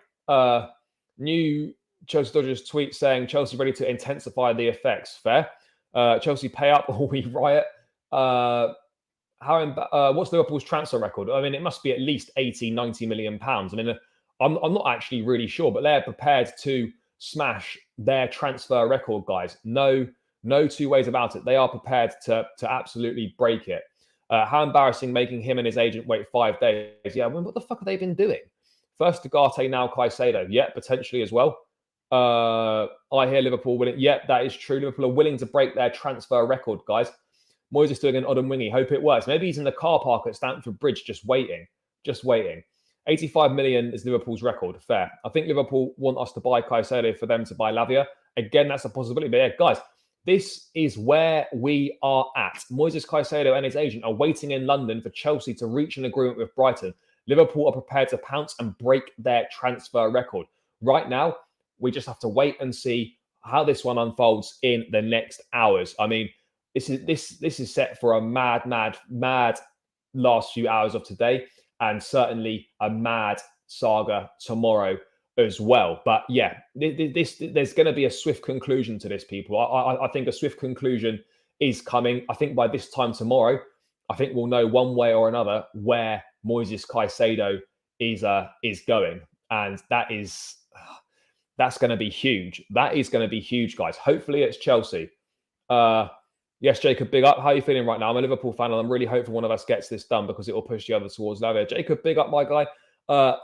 New Chelsea Dodgers tweet saying Chelsea ready to intensify the effects. Fair. Chelsea pay up or we riot. What's Liverpool's transfer record? I mean, it must be at least 80, 90 million pounds. I mean, I'm not actually really sure, but they're prepared to smash their transfer record, guys. No two ways about it. They are prepared to absolutely break it. How embarrassing making him and his agent wait 5 days. Yeah, I mean, what the fuck have they been doing? First Ugarte, now Caicedo. Yeah, potentially as well. I hear Liverpool willing. Yeah, that is true. Liverpool are willing to break their transfer record, guys. Moises doing an odd and wingy. Hope it works. Maybe he's in the car park at Stamford Bridge just waiting. 85 million is Liverpool's record. Fair. I think Liverpool want us to buy Caicedo for them to buy Lavia. Again, that's a possibility. But yeah, guys, this is where we are at. Moises Caicedo and his agent are waiting in London for Chelsea to reach an agreement with Brighton. Liverpool are prepared to pounce and break their transfer record. Right now, we just have to wait and see how this one unfolds in the next hours. I mean, this is set for a mad last few hours of today, and certainly a mad saga tomorrow as well. But yeah, there's going to be a swift conclusion to this, people. I think a swift conclusion is coming. I think by this time tomorrow, I think we'll know one way or another where Moises Caicedo is going, and that's going to be huge. That is going to be huge, guys. Hopefully it's Chelsea. Yes, Jacob, big up. How are you feeling right now? I'm a Liverpool fan, and I'm really hoping one of us gets this done because it will push the other towards Lavia. Jacob, big up, my guy.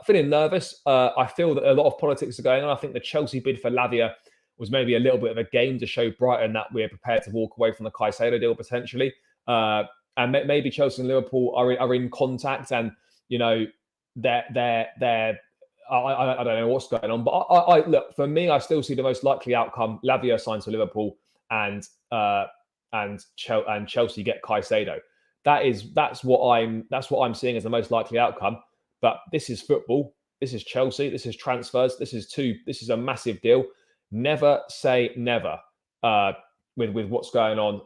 Feeling nervous. I feel that a lot of politics are going on. I think the Chelsea bid for Lavia was maybe a little bit of a game to show Brighton that we're prepared to walk away from the Caicedo deal potentially. And maybe Chelsea and Liverpool are in contact, and you know they're I don't know what's going on, but I look, for me, I still see the most likely outcome: Lavia signs for Liverpool, and Chelsea get Caicedo. That's what I'm seeing as the most likely outcome. But this is football. This is Chelsea. This is transfers. This is a massive deal. Never say never with what's going on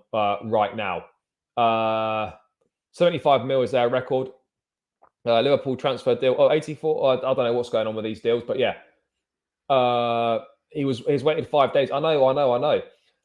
right now. 75 mil is their record. Liverpool transfer deal. 84. I don't know what's going on with these deals, but yeah. He's waited 5 days. I know.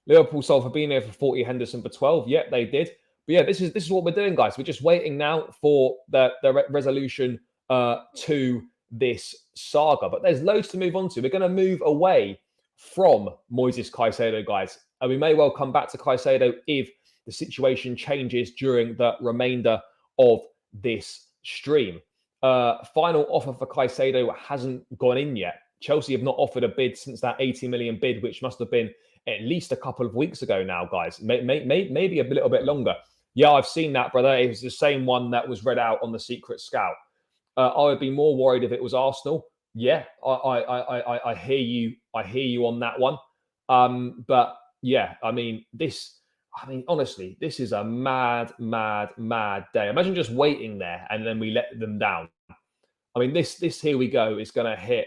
Liverpool sold Fabinho for 40, Henderson for 12. Yeah, they did. But yeah, this is what we're doing, guys. We're just waiting now for the resolution to this saga. But there's loads to move on to. We're going to move away from Moises Caicedo, guys. And we may well come back to Caicedo if the situation changes during the remainder of this stream. Final offer for Caicedo hasn't gone in yet. Chelsea have not offered a bid since that 80 million bid, which must have been at least a couple of weeks ago now, guys. Maybe a little bit longer. Yeah, I've seen that, brother. It was the same one that was read out on the Secret Scout. I would be more worried if it was Arsenal. Yeah, I hear you. I hear you on that one. But yeah, I mean, honestly, this is a mad day. Imagine just waiting there and then we let them down. I mean, this here we go is going to hit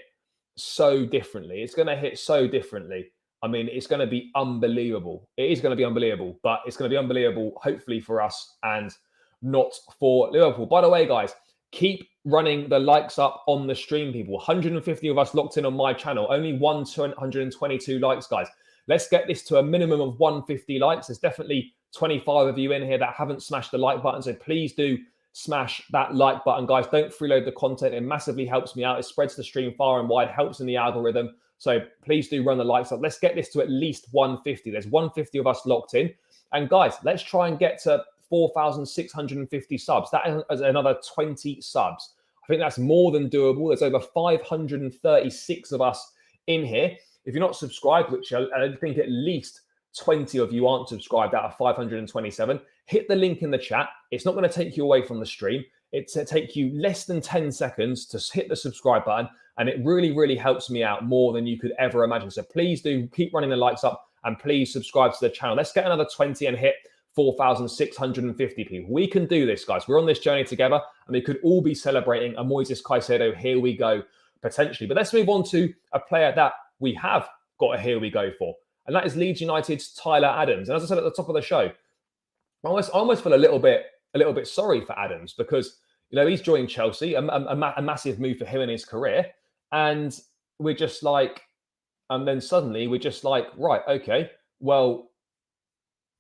so differently. It's going to hit so differently. I mean, it's going to be unbelievable. It is going to be unbelievable, but it's going to be unbelievable, hopefully for us and not for Liverpool. By the way, guys, keep running the likes up on the stream, people. 150 of us locked in on my channel. Only 122 likes, guys. Let's get this to a minimum of 150 likes. There's definitely 25 of you in here that haven't smashed the like button, so please do smash that like button, guys. Don't freeload the content. It massively helps me out. It spreads the stream far and wide, helps in the algorithm. So please do run the likes up. Let's get this to at least 150. There's 150 of us locked in. And guys, let's try and get to 4,650 subs. That is another 20 subs. I think that's more than doable. There's over 536 of us in here. If you're not subscribed, which I think at least 20 of you aren't subscribed out of 527, hit the link in the chat. It's not going to take you away from the stream. It's going to take you less than 10 seconds to hit the subscribe button. And it really helps me out more than you could ever imagine. So please do keep running the likes up and please subscribe to the channel. Let's get another 20 and hit 4,650 people. We can do this, guys. We're on this journey together and we could all be celebrating a Moises Caicedo here we go potentially. But let's move on to a player that we have got a here we go for. And that is Leeds United's Tyler Adams. And as I said at the top of the show, I almost feel a little bit sorry for Adams because, you know, he's joined Chelsea, a massive move for him in his career. And we're just like, and then suddenly we're just like, right, okay, well,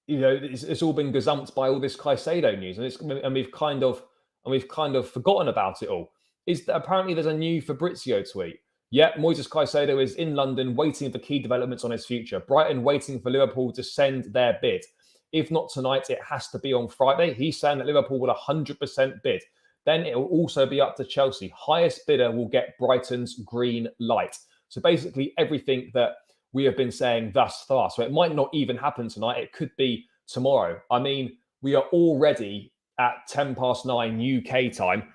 you know, it's all been gazumped by all this Caicedo news, and we've kind of forgotten about it all. Is that apparently there's a new Fabrizio tweet? Yeah, Moises Caicedo is in London waiting for key developments on his future. Brighton waiting for Liverpool to send their bid. If not tonight, it has to be on Friday. He's saying that Liverpool will 100% bid. Then it will also be up to Chelsea. Highest bidder will get Brighton's green light. So basically everything that we have been saying thus far. So it might not even happen tonight. It could be tomorrow. I mean, we are already at 9:10 UK time.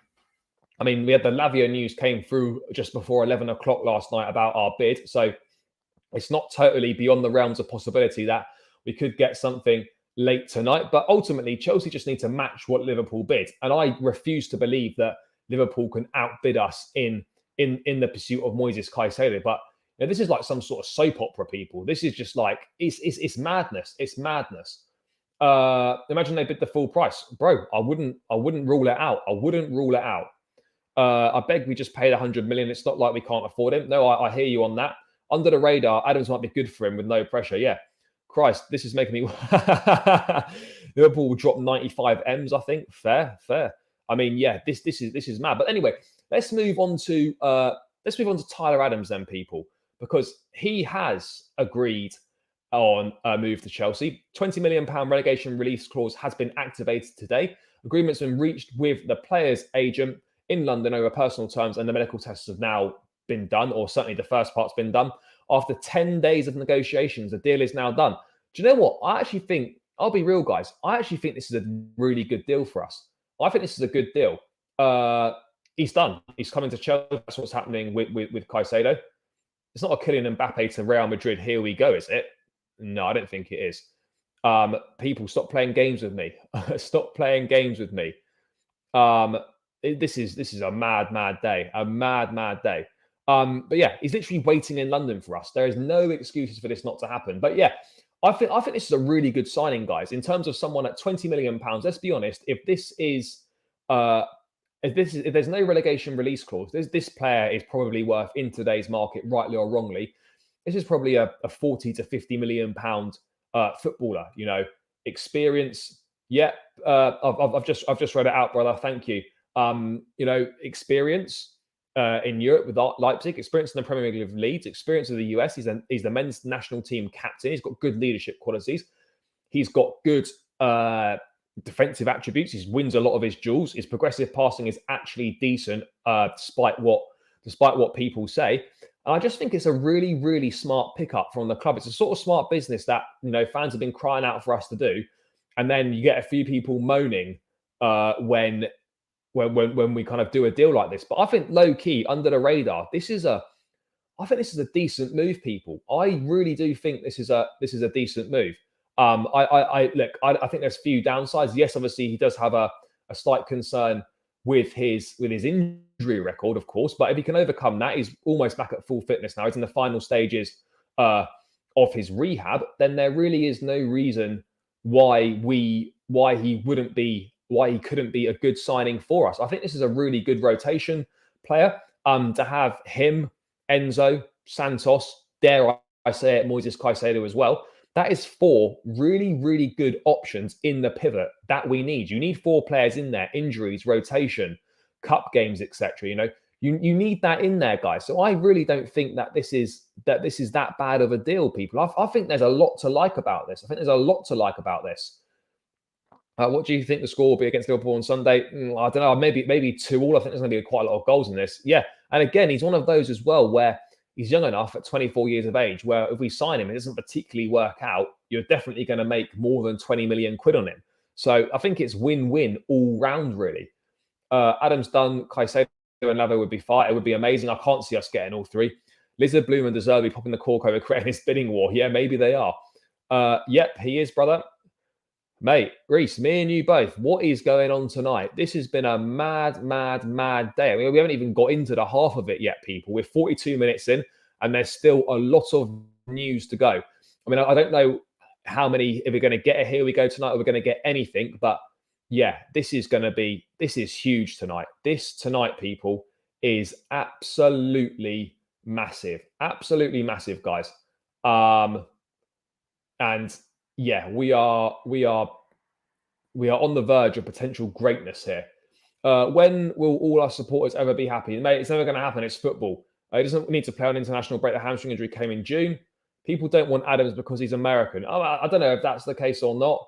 I mean, we had the Lavia news came through just before 11 o'clock last night about our bid. So it's not totally beyond the realms of possibility that we could get something late tonight. But ultimately, Chelsea just need to match what Liverpool bid. And I refuse to believe that Liverpool can outbid us in the pursuit of Moises Caicedo. But you know, this is like some sort of soap opera, people. This is just like, it's madness. It's madness. Imagine they bid the full price. Bro, I wouldn't rule it out. I wouldn't rule it out. I beg we just paid 100 million. It's not like we can't afford him. No, I hear you on that. Under the radar, Adams might be good for him with no pressure. Yeah. Christ, this is making me... Liverpool will drop 95 M's, I think. Fair. I mean, yeah, this is mad. But anyway, let's move on to Tyler Adams then, people, because he has agreed on a move to Chelsea. £20 million relegation release clause has been activated today. Agreements have been reached with the player's agent in London over personal terms, and the medical tests have now been done, or certainly the first part's been done. After 10 days of negotiations, the deal is now done. Do you know what? I actually think, I'll be real, guys, I actually think this is a really good deal for us. I think this is a good deal. He's done. He's coming to Chelsea. That's what's happening with Caicedo. It's not a Kylian Mbappe to Real Madrid. Here we go, is it? No, I don't think it is. People, stop playing games with me. Stop playing games with me. This is a mad day. A mad day. But yeah, he's literally waiting in London for us. There is no excuses for this not to happen. But yeah, I think this is a really good signing, guys. In terms of someone at £20 million, let's be honest. If there's no relegation release clause, this player is probably worth, in today's market, rightly or wrongly, this is probably a 40 to 50 million pound footballer. You know, experience. Yeah, I've just read it out, brother. Thank you. You know, experience in Europe with Leipzig, experience in the Premier League of Leeds, experience in the US. He's the men's national team captain. He's got good leadership qualities. He's got good defensive attributes. He wins a lot of his duels. His progressive passing is actually decent, despite what people say. And I just think it's a really, really smart pickup from the club. It's a sort of smart business that fans have been crying out for us to do, and then you get a few people moaning when we kind of do a deal like this. But I think low key, under the radar, I think this is a decent move, people. I really do think this is a decent move. I think there's few downsides. Yes, obviously he does have a slight concern with his injury record, of course. But if he can overcome that, he's almost back at full fitness now. He's in the final stages of his rehab. Then there really is no reason why he couldn't be a good signing for us. I think this is a really good rotation player. To have him, Enzo, Santos, dare I say it, Moises Caicedo as well. That is 4 really, really good options in the pivot that we need. You need 4 players in there, injuries, rotation, cup games, etc. You need that in there, guys. So I really don't think that this is that bad of a deal, people. I think there's a lot to like about this. What do you think the score will be against Liverpool on Sunday? I don't know. Maybe 2-2. I think there's going to be quite a lot of goals in this. Yeah. And again, he's one of those as well where he's young enough at 24 years of age where if we sign him, it doesn't particularly work out. You're definitely going to make more than 20 million quid on him. So I think it's win-win all round, really. Adam's done. Caicedo and Lavia would be fine. It would be amazing. I can't see us getting all 3. Lizard, Bloom and Deserby popping the cork over creating his bidding war. Yeah, maybe they are. Yep, he is, brother. Mate, Reese, me and you both, what is going on tonight? This has been a mad, mad, mad day. I mean, we haven't even got into the half of it yet, people. We're 42 minutes in, and there's still a lot of news to go. I mean, I don't know if we're going to get it here we go tonight, or we're going to get anything, but yeah, this is huge tonight. This tonight, people, is absolutely massive. Absolutely massive, guys. And yeah, we are on the verge of potential greatness here. When will all our supporters ever be happy? Mate, it's never going to happen. It's football. He doesn't need to play on international break. The hamstring injury came in June. People don't want Adams because he's American. I don't know if that's the case or not.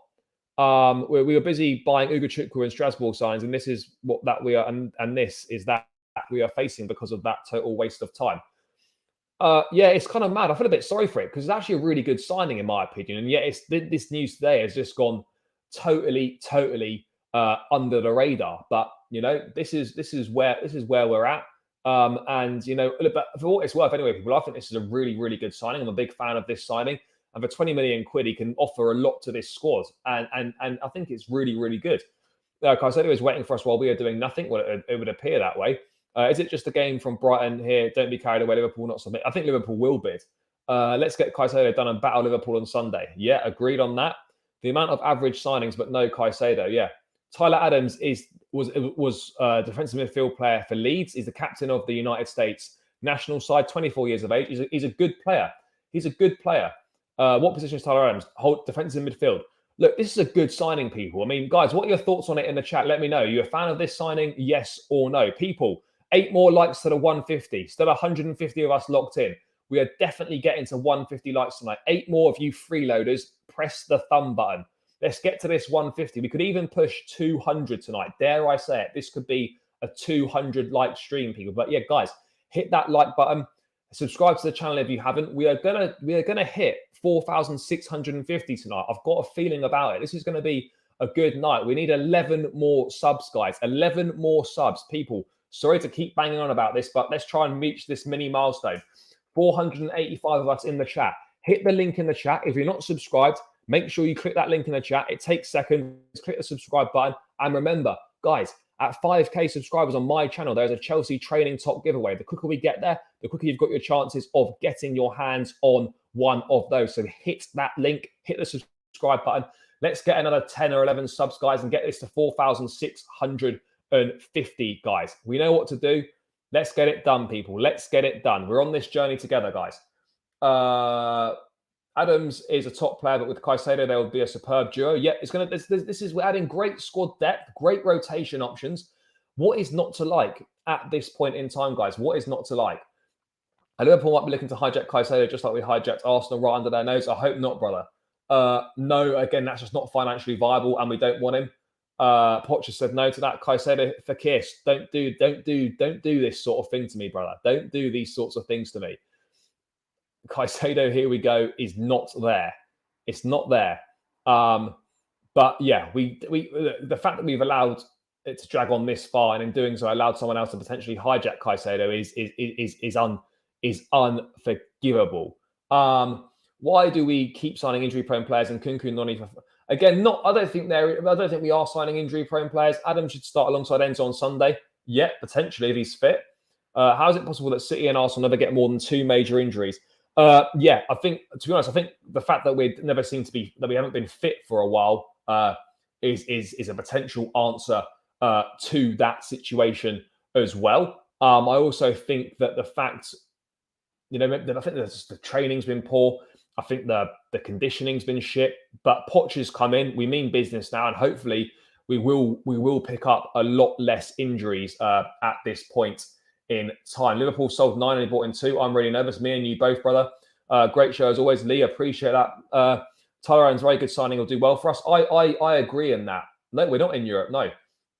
We were busy buying Ugochukwu and Strasbourg signs, and this is what we are, and this is that we are facing because of that total waste of time. Yeah, it's kind of mad. I feel a bit sorry for it because it's actually a really good signing in my opinion, and yet this news today has just gone totally under the radar. But this is where we're at. And but for what it's worth, anyway, people, I think this is a really, really good signing. I'm a big fan of this signing, and for 20 million quid, he can offer a lot to this squad, and I think it's really, really good. Caicedo is waiting for us while we are doing nothing. Well, it would appear that way. Is it just a game from Brighton here? Don't be carried away. Liverpool not submit. I think Liverpool will bid. Let's get Caicedo done and battle Liverpool on Sunday. Yeah, agreed on that. The amount of average signings, but no Caicedo. Yeah, Tyler Adams was defensive midfield player for Leeds. He's the captain of the United States national side. 24 years of age. He's a good player. He's a good player. What position is Tyler Adams? Hold defensive midfield. Look, this is a good signing, people. I mean, guys, what are your thoughts on it in the chat? Let me know. Are you a fan of this signing? Yes or no? People, 8 more likes to the 150. Still 150 of us locked in. We are definitely getting to 150 likes tonight. 8 more of you freeloaders. Press the thumb button. Let's get to this 150. We could even push 200 tonight. Dare I say it? This could be a 200 like stream, people. But yeah, guys, hit that like button. Subscribe to the channel if you haven't. We are gonna hit 4,650 tonight. I've got a feeling about it. This is going to be a good night. We need 11 more subs, guys. 11 more subs, people. Sorry to keep banging on about this, but let's try and reach this mini milestone. 485 of us in the chat. Hit the link in the chat. If you're not subscribed, make sure you click that link in the chat. It takes seconds. Click the subscribe button. And remember, guys, at 5K subscribers on my channel, there's a Chelsea training top giveaway. The quicker we get there, the quicker you've got your chances of getting your hands on one of those. So hit that link, hit the subscribe button. Let's get another 10 or 11 subs, guys, and get this to 4,650, guys. We know what to do. Let's get it done, people. Let's get it done. We're on this journey together, guys. Adams is a top player, but with Caicedo, there will be a superb duo. Yeah, it's gonna. We're adding great squad depth, great rotation options. What is not to like at this point in time, guys? What is not to like? Liverpool might be looking to hijack Caicedo just like we hijacked Arsenal right under their nose. I hope not, brother. No, again, that's just not financially viable, and we don't want him. Poch has said no to that. Caicedo for Kiss. Don't do this sort of thing to me, brother. Don't do these sorts of things to me. Caicedo, here we go, is not there. It's not there. But yeah, the fact that we've allowed it to drag on this far, and in doing so, allowed someone else to potentially hijack Caicedo is unforgivable. Why do we keep signing injury-prone players and Kunku not even? Again, I don't think we are signing injury-prone players. Adam should start alongside Enzo on Sunday. Yeah, potentially if he's fit. How is it possible that City and Arsenal never get more than 2 major injuries? Yeah, I think, to be honest, I think the fact that we haven't been fit for a while is a potential answer to that situation as well. I also think that the fact, I think the training's been poor. I think the conditioning's been shit. But Poch has come in. We mean business now, and hopefully we will pick up a lot less injuries at this point in time. Liverpool sold 9 and they bought in 2. I'm really nervous. Me and you both, brother. Great show as always, Lee. Appreciate that. Tyler Adams, very good signing. He'll do well for us. I agree in that. No, we're not in Europe. No,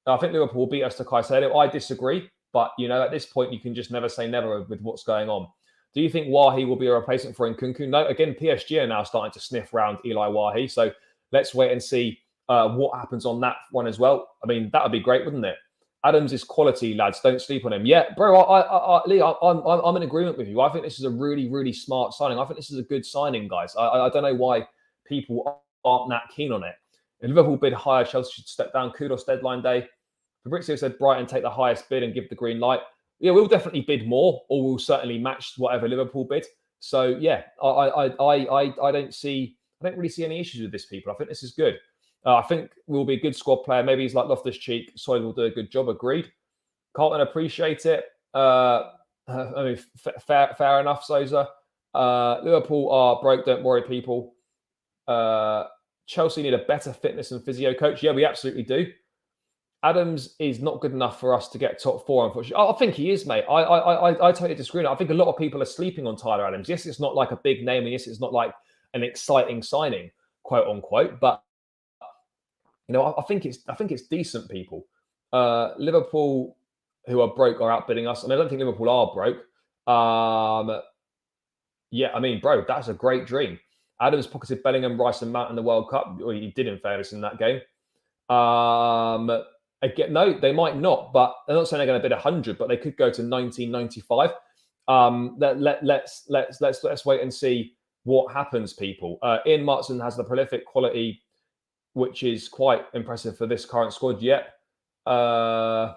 I think Liverpool will beat us to Caicedo. I disagree, but at this point you can just never say never with what's going on. Do you think Wahi will be a replacement for Nkunku? No. Again, PSG are now starting to sniff around Eli Wahi, so let's wait and see what happens on that one as well. I mean, that would be great, wouldn't it? Adams is quality, lads. Don't sleep on him. Yeah, bro. Lee, I'm in agreement with you. I think this is a really, really smart signing. I think this is a good signing, guys. I don't know why people aren't that keen on it. If Liverpool bid higher, Chelsea should step down. Kudos deadline day. Fabrizio said Brighton take the highest bid and give the green light. Yeah, we'll definitely bid more, or we'll certainly match whatever Liverpool bid. So yeah, I don't really see any issues with this, people. I think this is good. I think we'll be a good squad player. Maybe he's like Loftus-Cheek. Solid will do a good job. Agreed. Carlton appreciate it. I mean, fair enough, Sosa. Liverpool are broke. Don't worry, people. Chelsea need a better fitness and physio coach. Yeah, we absolutely do. Adams is not good enough for us to get top 4, unfortunately. I think he is, mate. I totally disagree. I think a lot of people are sleeping on Tyler Adams. Yes, it's not like a big name, and yes, it's not like an exciting signing, quote unquote. But I think it's decent, people. Liverpool, who are broke, are outbidding us. I mean, I don't think Liverpool are broke. Yeah, I mean, bro, that's a great dream. Adams pocketed Bellingham, Rice, and Mount in the World Cup. Well, he did, in fairness, in that game. Again, no, they might not, but they're not saying they're going to bid 100, but they could go to 1995. Let's wait and see what happens, people. Ian Martin has the prolific quality, which is quite impressive for this current squad. Yet, what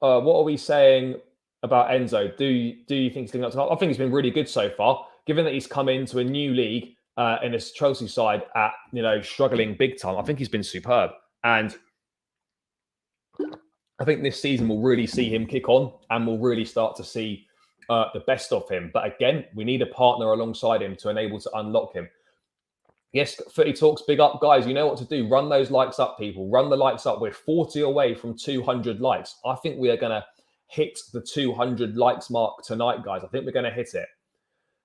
are we saying about Enzo? Do you think he's living up to? I think he's been really good so far, given that he's come into a new league. In this Chelsea side at, struggling big time. I think he's been superb. And I think this season we'll really see him kick on and we'll really start to see the best of him. But again, we need a partner alongside him to enable to unlock him. Yes, Footy Talks, big up. Guys, you know what to do. Run those likes up, people. Run the likes up. We're 40 away from 200 likes. I think we are going to hit the 200 likes mark tonight, guys. I think we're going to hit it.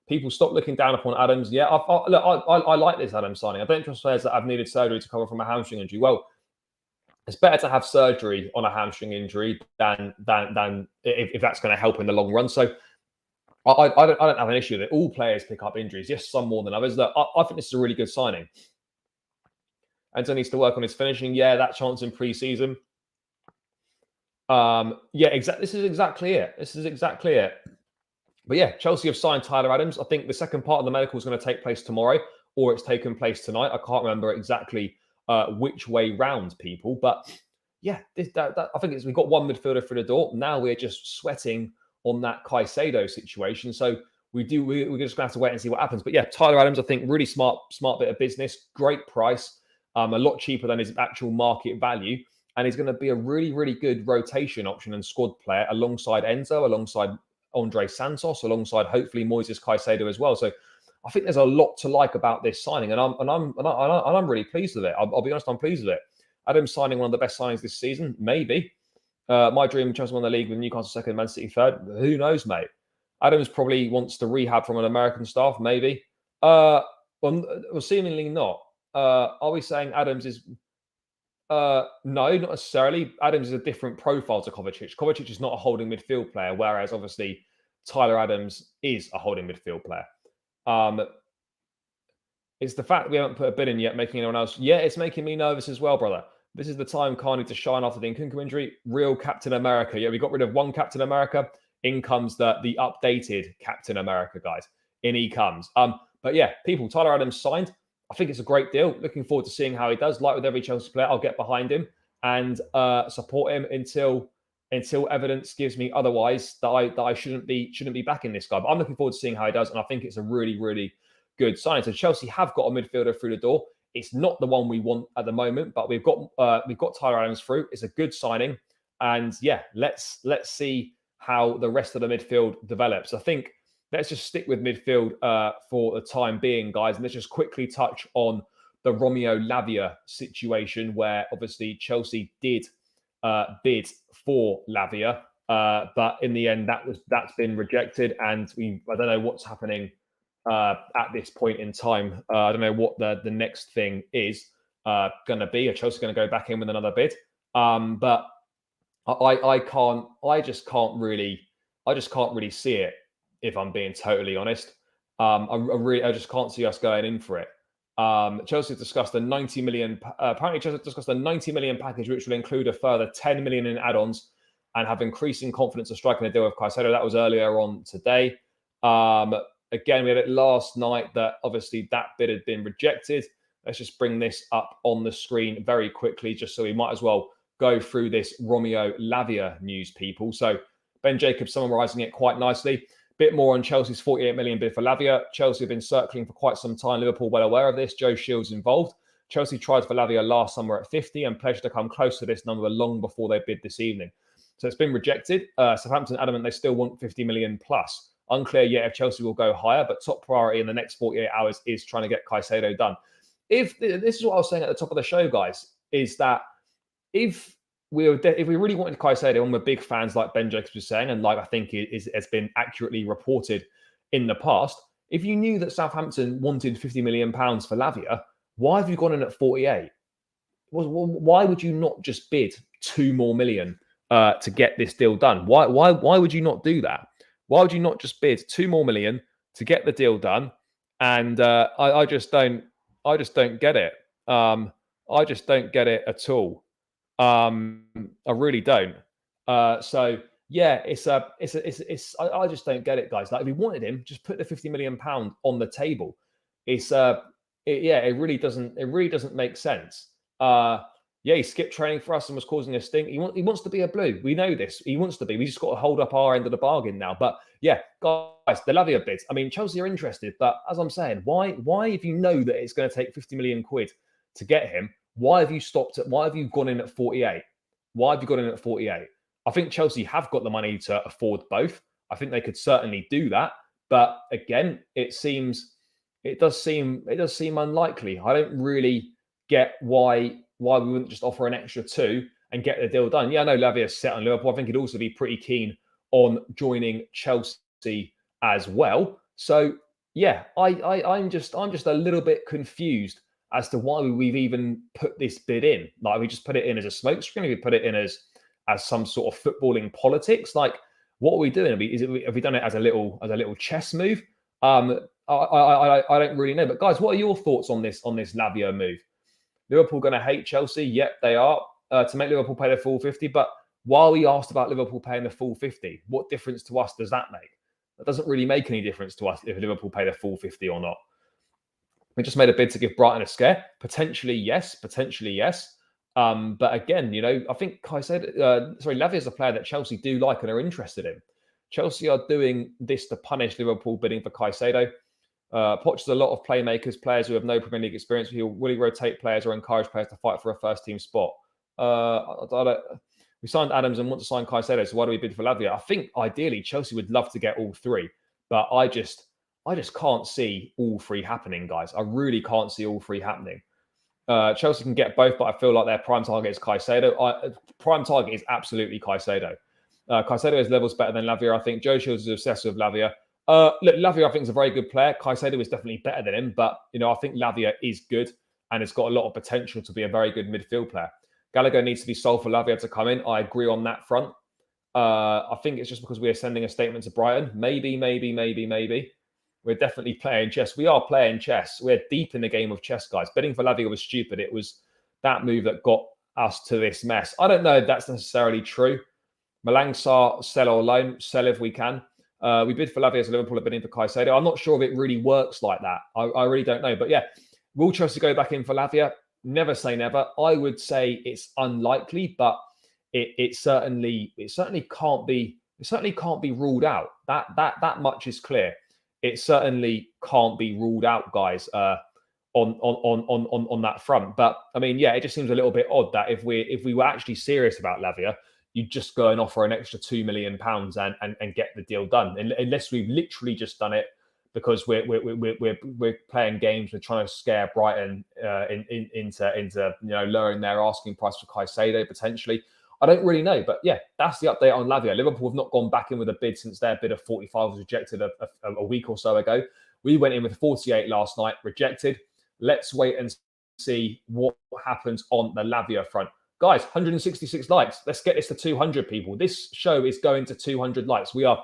People stop looking down upon Adams. Yeah, I like this Adams signing. I don't trust players that have needed surgery to recover from a hamstring injury. Well, it's better to have surgery on a hamstring injury than if that's going to help in the long run. So I don't have an issue with it. All players pick up injuries. Yes, some more than others. Look, I think this is a really good signing. Anton needs to work on his finishing. Yeah, that chance in pre-season. Yeah, exactly. This is exactly it. But yeah, Chelsea have signed Tyler Adams. I think the second part of the medical is going to take place tomorrow, or it's taken place tonight. I can't remember exactly which way round, people. But yeah, I think we've got one midfielder through the door. Now we're just sweating on that Caicedo situation. So we're just going to have to wait and see what happens. But yeah, Tyler Adams, I think, really smart bit of business. Great price, a lot cheaper than his actual market value. And he's going to be a really, really good rotation option and squad player alongside Enzo, alongside Andre Santos, alongside hopefully Moises Caicedo as well. So I think there's a lot to like about this signing, and I'm really pleased with it. I'll be honest, I'm pleased with it. Adams signing one of the best signings this season, maybe. My dream: Chelsea won the league with Newcastle second, Man City third. Who knows, mate? Adams probably wants to rehab from an American staff, maybe. Well, seemingly not. Are we saying Adams is? No, not necessarily. Adams is a different profile to Kovacic. Kovacic is not a holding midfield player, whereas obviously Tyler Adams is a holding midfield player. It's the fact that we haven't put a bid in yet, making anyone else. Yeah, it's making me nervous as well, brother. This is the time Carney to shine after the Nkunku injury. Real Captain America. Yeah, we got rid of one Captain America. In comes the updated Captain America, guys. In he comes. But yeah, people, Tyler Adams signed. I think it's a great deal. Looking forward to seeing how he does. Like with every Chelsea player, I'll get behind him and support him until evidence gives me otherwise that I shouldn't be backing this guy. But I'm looking forward to seeing how he does, and I think it's a really, really good signing. So Chelsea have got a midfielder through the door. It's not the one we want at the moment, but we've got Tyler Adams through. It's a good signing, and yeah, let's see how the rest of the midfield develops. I think let's just stick with midfield for the time being, guys, and let's just quickly touch on the Romeo Lavia situation, where obviously Chelsea did bid for Lavia, but in the end that's been rejected, and I don't know what's happening at this point in time. I don't know what the next thing is going to be. Are Chelsea going to go back in with another bid? But I just can't really see it, if I'm being totally honest. I just can't see us going in for it. Chelsea discussed a 90 million. Apparently, Chelsea discussed a 90 million package, which will include a further 10 million in add-ons, and have increasing confidence of striking a deal with Caicedo. That was earlier on today. Again, we had it last night that obviously that bid had been rejected. Let's just bring this up on the screen very quickly, just so we might as well go through this Romeo Lavia news, people. So Ben Jacobs summarising it quite nicely. Bit more on Chelsea's 48 million bid for Lavia. Chelsea have been circling for quite some time. Liverpool well aware of this. Joe Shields involved. Chelsea tried for Lavia last summer at 50 and pledged to come close to this number long before they bid this evening. So it's been rejected. Southampton adamant they still want 50 million plus. Unclear yet if Chelsea will go higher, but top priority in the next 48 hours is trying to get Caicedo done. If this is what I was saying at the top of the show, guys, is that if we really wanted Caicedo, and we're big fans, like Ben Jacobs was saying, and like I think has been accurately reported in the past, if you knew that Southampton wanted £50 million for Lavia, why have you gone in at 48? Why would you not just bid 2 more million to get this deal done? Why would you not do that? Why would you not just bid 2 more million to get the deal done? And I just don't get it. I just don't get it at all. I really don't. So yeah, I just don't get it, guys. Like, if we wanted him, just put the £50 million on the table. It really doesn't make sense. Yeah, he skipped training for us and was causing a stink. He wants to be a Blue. We know this. He wants to be. We just got to hold up our end of the bargain now. But yeah, guys, the Lavia bids. I mean, Chelsea are interested, but as I'm saying, why if you know that it's going to take 50 million quid to get him, why have you stopped at? Why have you gone in at 48? Why have you gone in at 48? I think Chelsea have got the money to afford both. I think they could certainly do that. But again, it does seem unlikely. I don't really get why we wouldn't just offer an extra 2 and get the deal done. Yeah, I know Lavia's set on Liverpool. I think he'd also be pretty keen on joining Chelsea as well. So yeah, I'm just a little bit confused as to why we've even put this bid in. Like, we just put it in as a smokescreen. We put it in as some sort of footballing politics. Like, what are we doing? Have we done it as a little chess move? I don't really know. But guys, what are your thoughts on this Lavia move? Liverpool going to hate Chelsea? Yep, they are, to make Liverpool pay the full 50. But while we asked about Liverpool paying the full 50, what difference to us does that make? That doesn't really make any difference to us if Liverpool pay the full 50 or not. We just made a bid to give Brighton a scare. Potentially, yes. But again, I think Lavia is a player that Chelsea do like and are interested in. Chelsea are doing this to punish Liverpool bidding for Caicedo. Poch has a lot of players who have no Premier League experience. Will he rotate players or encourage players to fight for a first-team spot? We signed Adams and want to sign Caicedo, so why do we bid for Lavia? I think ideally Chelsea would love to get all 3, but I just can't see all 3 happening, guys. I really can't see all 3 happening. Chelsea can get both, but I feel like their prime target is Caicedo. Prime target is absolutely Caicedo. Caicedo has levels better than Lavia, I think. Joe Shields is obsessed with Lavia. Look, Lavia, I think, is a very good player. Caicedo is definitely better than him, but I think Lavia is good and has got a lot of potential to be a very good midfield player. Gallagher needs to be sold for Lavia to come in. I agree on that front. I think it's just because we are sending a statement to Brighton. Maybe. We're definitely playing chess. We are playing chess. We're deep in the game of chess, guys. Betting for Lavia was stupid. It was that move that got us to this mess. I don't know if that's necessarily true. Malangsar, sell or loan, sell if we can. We bid for Lavia as Liverpool are bidding for Caicedo. I'm not sure if it really works like that. I really don't know. But yeah, will Chelsea go back in for Lavia? Never say never. I would say it's unlikely, but it certainly can't be ruled out. That much is clear. It certainly can't be ruled out, guys. On that front. But I mean, yeah, it just seems a little bit odd that if we were actually serious about Lavia, you just go and offer an extra £2 million and get the deal done. Unless we've literally just done it because we're playing games, we're trying to scare Brighton into lowering their asking price for Caicedo potentially. I don't really know, but yeah, that's the update on Lavia. Liverpool have not gone back in with a bid since their bid of 45 was rejected a week or so ago. We went in with 48 last night, rejected. Let's wait and see what happens on the Lavia front. Guys, 166 likes. Let's get this to 200 people. This show is going to 200 likes. We're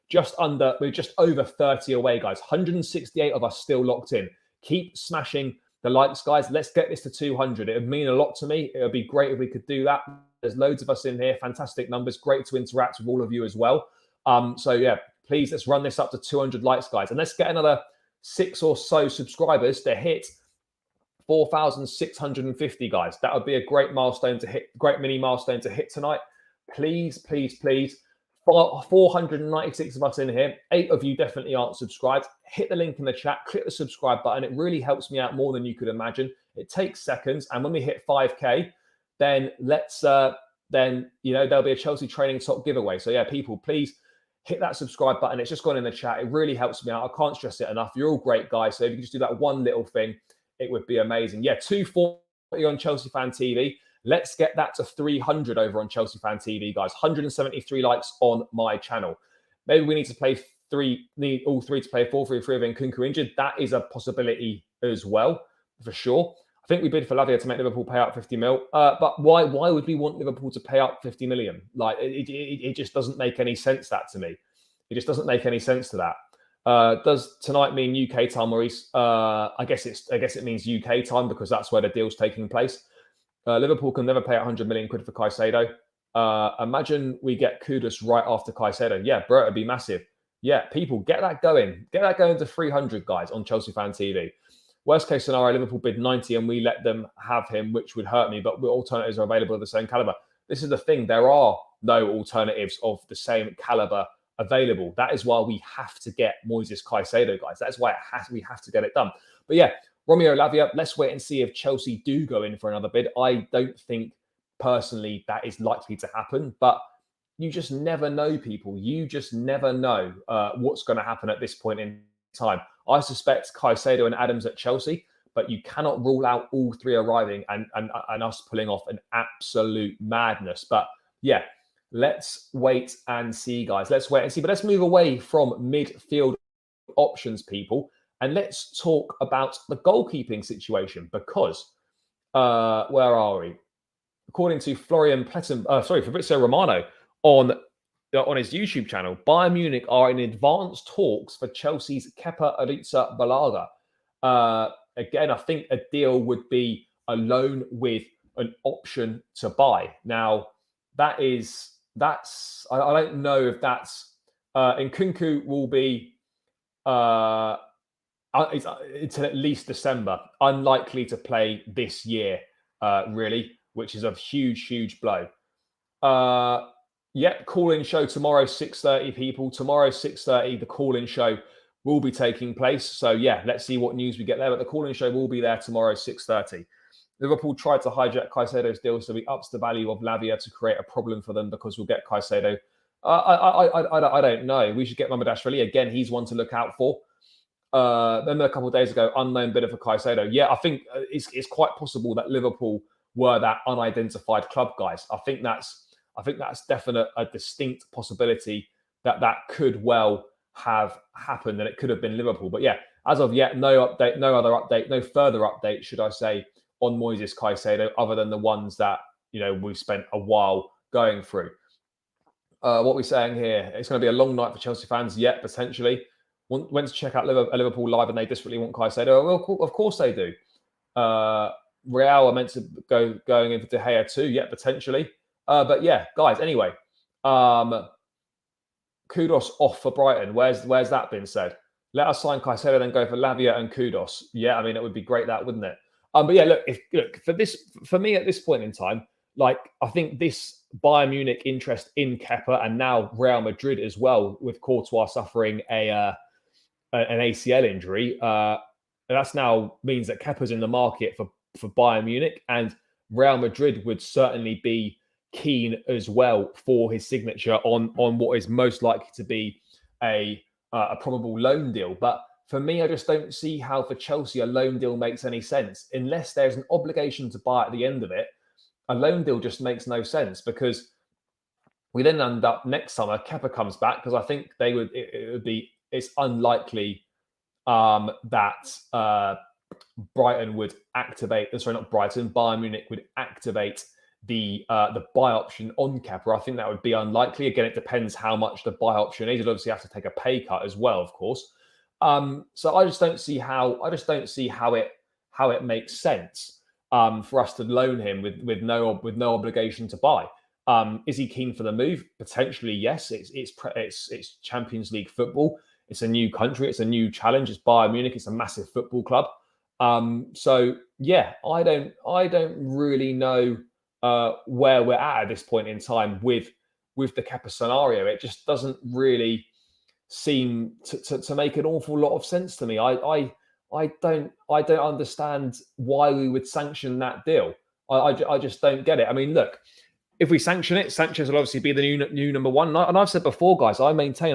just over 30 away, guys. 168 of us still locked in. Keep smashing the likes, guys. Let's get this to 200. It would mean a lot to me. It would be great if we could do that. There's loads of us in here. Fantastic numbers. Great to interact with all of you as well. So yeah, please, let's run this up to 200 likes, guys. And let's get another 6 or so subscribers to hit 4,650, guys. That would be a great milestone to hit, great mini milestone to hit tonight. Please, please, please. 496 of us in here. 8 of you definitely aren't subscribed. Hit the link in the chat, click the subscribe button. It really helps me out more than you could imagine. It takes seconds. And when we hit 5K, then there'll be a Chelsea Training Top giveaway. So yeah, people, please hit that subscribe button. It's just gone in the chat. It really helps me out. I can't stress it enough. You're all great, guys. So if you can just do that one little thing, it would be amazing. Yeah, 240 on Chelsea Fan TV. Let's get that to 300 over on Chelsea Fan TV, guys. 173 likes on my channel. Maybe we need to play need all three to play 4-3-3 of Nkunku injured. That is a possibility as well, for sure. I think we bid for Lavia to make Liverpool pay out 50 mil. But why would we want Liverpool to pay out 50 million? Like, it just doesn't make any sense, that to me. It just doesn't make any sense to that. Does tonight mean UK time, Maurice? I guess it means UK time because that's where the deal's taking place. Liverpool can never pay 100 million quid for Caicedo. Imagine we get Kudus right after Caicedo. Yeah, bro, it'd be massive. Yeah, people, get that going. Get that going to 300, guys, on Chelsea Fan TV. Worst case scenario, Liverpool bid 90 and we let them have him, which would hurt me, but alternatives are available of the same caliber. This is the thing. There are no alternatives of the same caliber available. That is why we have to get Moises Caicedo, guys. That's why we have to get it done. But yeah, Romeo Lavia, let's wait and see if Chelsea do go in for another bid. I don't think personally that is likely to happen, but you just never know, people. You just never know what's going to happen at this point in time. I suspect Caicedo and Adams at Chelsea, but you cannot rule out all three arriving and us pulling off an absolute madness. But yeah, let's wait and see, guys. Let's wait and see. But let's move away from midfield options, people, and let's talk about the goalkeeping situation because where are we? According to Fabrizio Romano on his YouTube channel, Bayern Munich are in advanced talks for Chelsea's Kepa Arrizabalaga. Again, I think a deal would be a loan with an option to buy. Now, that's I don't know if that's Nkunku will be it's at least December, unlikely to play this year, really, which is a huge blow. Yeah, call-in show tomorrow, 6:30, people. Tomorrow, 6:30, the call-in show will be taking place. So, yeah, let's see what news we get there. But the call-in show will be there tomorrow, 6:30. Liverpool tried to hijack Caicedo's deal, so he ups the value of Lavia to create a problem for them because we'll get Caicedo. I don't know. We should get Mamadashvili. Again, he's one to look out for. Then a couple of days ago, unknown bidder for Caicedo. Yeah, I think it's quite possible that Liverpool were that unidentified club, guys. I think that's definite, a distinct possibility that could well have happened, and it could have been Liverpool. But yeah, as of yet, no update, no other update, no further update, should I say, on Moises Caicedo, other than the ones that we've spent a while going through. What we're saying here, it's going to be a long night for Chelsea fans, yet potentially. Went to check out Liverpool live, and they desperately want Caicedo. Well, of course they do. Real are meant to going in for De Gea too, yet potentially. But yeah, guys. Anyway, kudos off for Brighton. Where's that been said? Let us sign Caicedo, then go for Lavia and kudos. Yeah, I mean it would be great, that wouldn't it? But yeah, look for me at this point in time, like I think this Bayern Munich interest in Kepa, and now Real Madrid as well, with Courtois suffering an ACL injury, that's now means that Kepa's in the market for Bayern Munich, and Real Madrid would certainly be keen as well for his signature on what is most likely to be a probable loan deal. But for me, I just don't see how for Chelsea a loan deal makes any sense unless there's an obligation to buy at the end of it. A loan deal just makes no sense, because we then end up next summer, Kepa comes back, because I think it's unlikely that Brighton would activate. Sorry, not Brighton. Bayern Munich would activate the buy option on Kepa. I think that would be unlikely. Again, it depends how much the buy option is. You'd obviously have to take a pay cut as well, of course. So I just don't see how it makes sense for us to loan him with no obligation to buy. Is he keen for the move? Potentially, yes. It's Champions League football. It's a new country. It's a new challenge. It's Bayern Munich. It's a massive football club. So yeah, I don't really know where we're at this point in time with the Kepa scenario. It just doesn't really seem to make an awful lot of sense to me. I don't understand why we would sanction that deal. I just don't get it. I mean, look, if we sanction it, Sanchez will obviously be the new number one. And I've said before, guys, I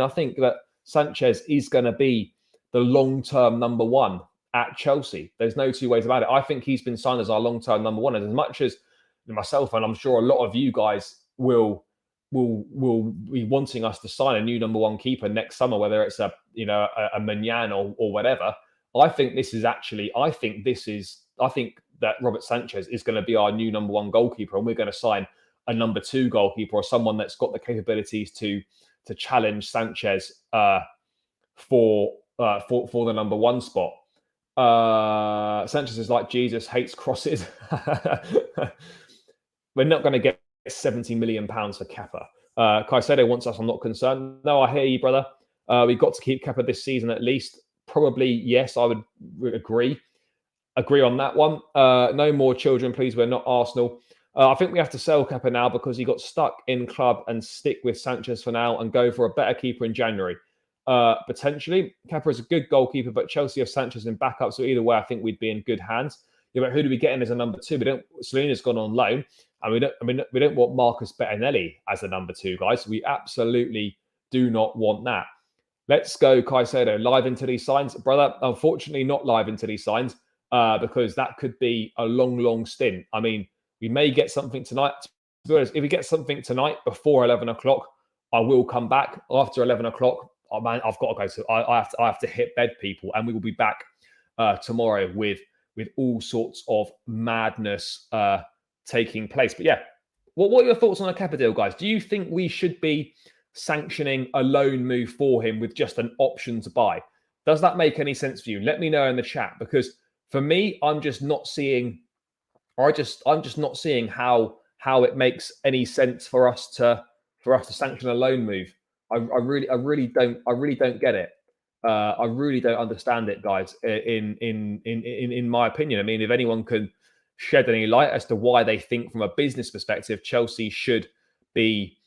think that Sanchez is going to be the long-term number one at Chelsea. There's no two ways about it. I think he's been signed as our long-term number one. And as much as myself, and I'm sure a lot of you guys will be wanting us to sign a new number one keeper next summer, whether it's a Manyan or whatever. I think that Robert Sanchez is going to be our new number one goalkeeper, and we're going to sign a number two goalkeeper, or someone that's got the capabilities to challenge Sanchez for the number one spot. Sanchez is like Jesus, hates crosses. We're not going to get £70 million for Kepa. Caicedo wants us. I'm not concerned. No, I hear you, brother. We've got to keep Kepa this season at least. Probably, yes, I would agree on that one. No more children, please. We're not Arsenal. I think we have to sell Kepa now because he got stuck in club, and stick with Sanchez for now and go for a better keeper in January. Potentially, Kepa is a good goalkeeper, but Chelsea have Sanchez in backup, so either way, I think we'd be in good hands. Yeah, but who do we get in as a number two? Salina's gone on loan, and we don't want Marcus Bettinelli as a number two, guys. We absolutely do not want that. Let's go, Caicedo. Live into these signs, brother. Unfortunately, not live into these signs because that could be a long stint. I mean, we may get something tonight. To be honest, if we get something tonight before 11 o'clock, I will come back. After 11 o'clock, oh man, I've got to go. So I have to hit bed, people, and we will be back tomorrow with all sorts of madness taking place. But yeah, what are your thoughts on a Kepa deal, guys? Do you think we should be sanctioning a loan move for him with just an option to buy? Does that make any sense for you? Let me know in the chat, because for me, I'm just not seeing how it makes any sense for us to sanction a loan move. I really don't get it. I really don't understand it, guys. In my opinion, I mean, if anyone can shed any light as to why they think, from a business perspective, Chelsea should be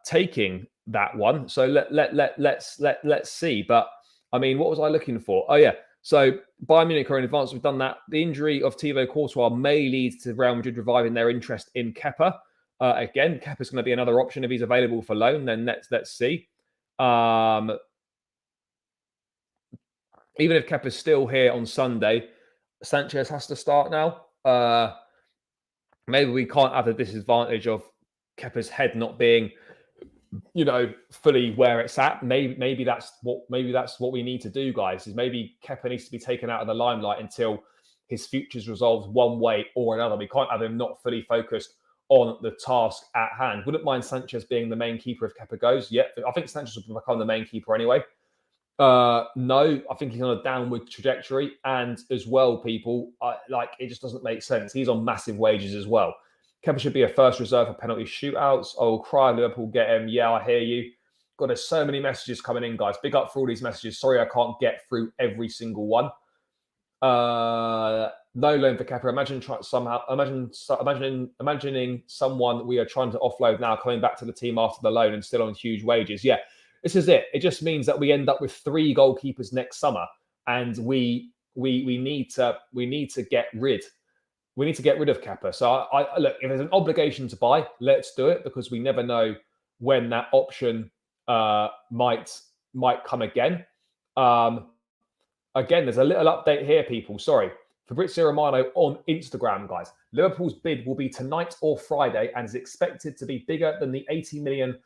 taking that one. So let's see. But I mean, what was I looking for? Oh yeah. So Bayern Munich are in advance. We've done that. The injury of Thibaut Courtois may lead to Real Madrid reviving their interest in Kepa. Again, Kepa's going to be another option if he's available for loan. Then let's see. Even if Kepa's still here on Sunday, Sanchez has to start now. Maybe we can't have the disadvantage of Kepa's head not being fully where it's at. Maybe that's what we need to do, guys. Is maybe Kepa needs to be taken out of the limelight until his future's resolved one way or another. We can't have him not fully focused on the task at hand. Wouldn't mind Sanchez being the main keeper if Kepa goes. Yeah, I think Sanchez will become the main keeper anyway. No, I think he's on a downward trajectory, and as well, people it just doesn't make sense. He's on massive wages as well. Kepa should be a first reserve for penalty shootouts. Oh, cry Liverpool, get him. Yeah, I hear you. God, there's so many messages coming in, guys. Big up for all these messages. Sorry, I can't get through every single one. No loan for Kepa. Imagining someone we are trying to offload now coming back to the team after the loan and still on huge wages. Yeah, this is it. It just means that we end up with 3 goalkeepers next summer, and we need to get rid. We need to get rid of Kepa. So I look, if there's an obligation to buy, let's do it, because we never know when that option might come again. Again, there's a little update here, people. Sorry. Fabrizio Romano on Instagram, guys. Liverpool's bid will be tonight or Friday and is expected to be bigger than the 80 million